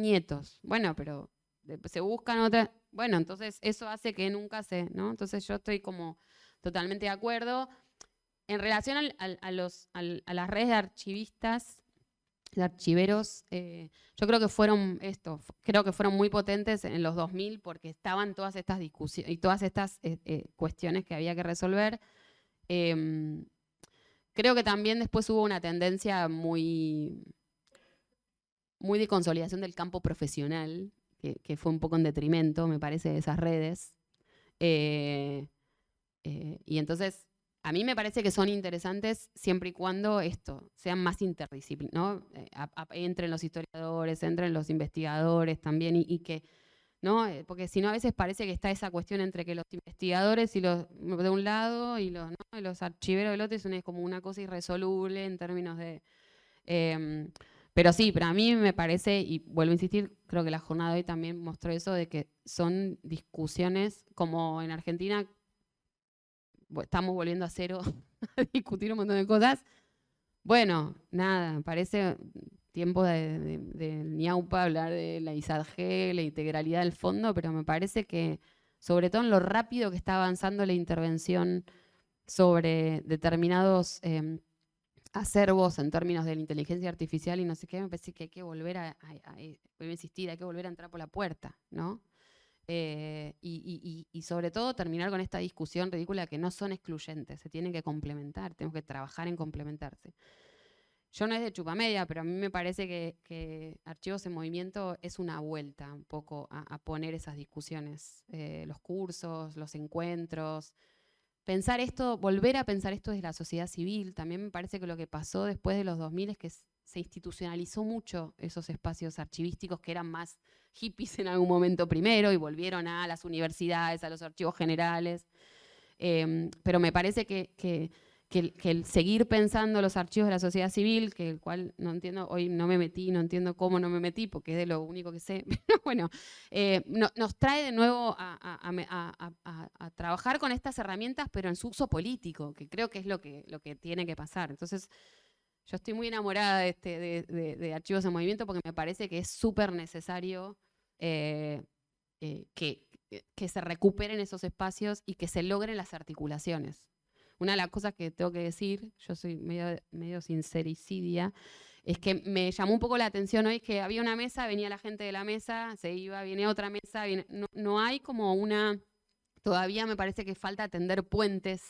[SPEAKER 2] nietos. Bueno, pero se buscan otras. Bueno, entonces eso hace que nunca ¿no? Entonces yo estoy como totalmente de acuerdo. En relación a las redes de archivistas, de archiveros, yo creo que fueron creo que fueron muy potentes en los 2000 porque estaban todas estas discusiones y todas estas cuestiones que había que resolver. Creo que también después hubo una tendencia muy de consolidación del campo profesional, que fue un poco en detrimento, me parece, de esas redes. Y entonces, a mí me parece que son interesantes siempre y cuando sean más interdisciplinarios, ¿no? Entren los historiadores, entren los investigadores también, y que, ¿no? Porque si no, a veces parece que está esa cuestión entre que los investigadores y los de un lado y los archiveros del otro, es como una cosa irresoluble en términos de... pero sí, pero a mí me parece, y vuelvo a insistir, creo que la jornada de hoy también mostró eso, de que son discusiones como en Argentina estamos volviendo a cero a discutir un montón de cosas. Bueno, nada, parece tiempo de ñaupa hablar de la ISADG, la integralidad del fondo, pero me parece que, sobre todo en lo rápido que está avanzando la intervención sobre determinados acervos en términos de la inteligencia artificial y no sé qué, me parece que hay que volver voy a insistir, hay que volver a entrar por la puerta, ¿no? Y sobre todo terminar con esta discusión ridícula que no son excluyentes, se tienen que complementar, tenemos que trabajar en complementarse. Yo no es de chupamedia, pero a mí me parece que Archivos en Movimiento es una vuelta un poco a poner esas discusiones, los cursos, los encuentros, pensar esto, volver a pensar esto desde la sociedad civil. También me parece que lo que pasó después de los 2000 es que se institucionalizó mucho esos espacios archivísticos que eran más hippies en algún momento primero y volvieron a las universidades, a los archivos generales. Pero me parece que el seguir pensando los archivos de la sociedad civil, que el cual no entiendo, hoy no me metí, no entiendo cómo no me metí, porque es de lo único que sé, pero bueno, nos trae de nuevo a trabajar con estas herramientas, pero en su uso político, que creo que es lo que tiene que pasar. Entonces, yo estoy muy enamorada de Archivos en Movimiento porque me parece que es súper necesario que se recuperen esos espacios y que se logren las articulaciones. Una de las cosas que tengo que decir, yo soy medio sincericidia, es que me llamó un poco la atención hoy que había una mesa, venía la gente de la mesa, se iba, viene otra mesa, no hay como todavía me parece que falta tender puentes,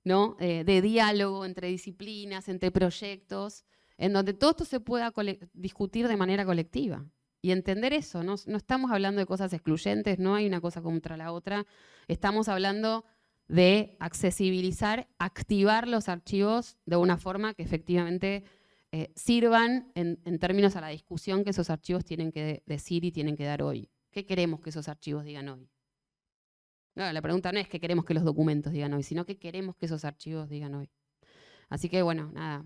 [SPEAKER 2] ¿no? De diálogo entre disciplinas, entre proyectos, en donde todo esto se pueda discutir de manera colectiva. Y entender eso, no estamos hablando de cosas excluyentes, no hay una cosa contra la otra, estamos hablando de accesibilizar, activar los archivos de una forma que efectivamente sirvan en términos a la discusión que esos archivos tienen que decir y tienen que dar hoy. ¿Qué queremos que esos archivos digan hoy? No, la pregunta no es qué queremos que los documentos digan hoy, sino qué queremos que esos archivos digan hoy. Así que bueno, nada.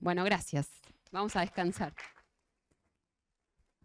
[SPEAKER 2] Bueno, gracias. Vamos a descansar.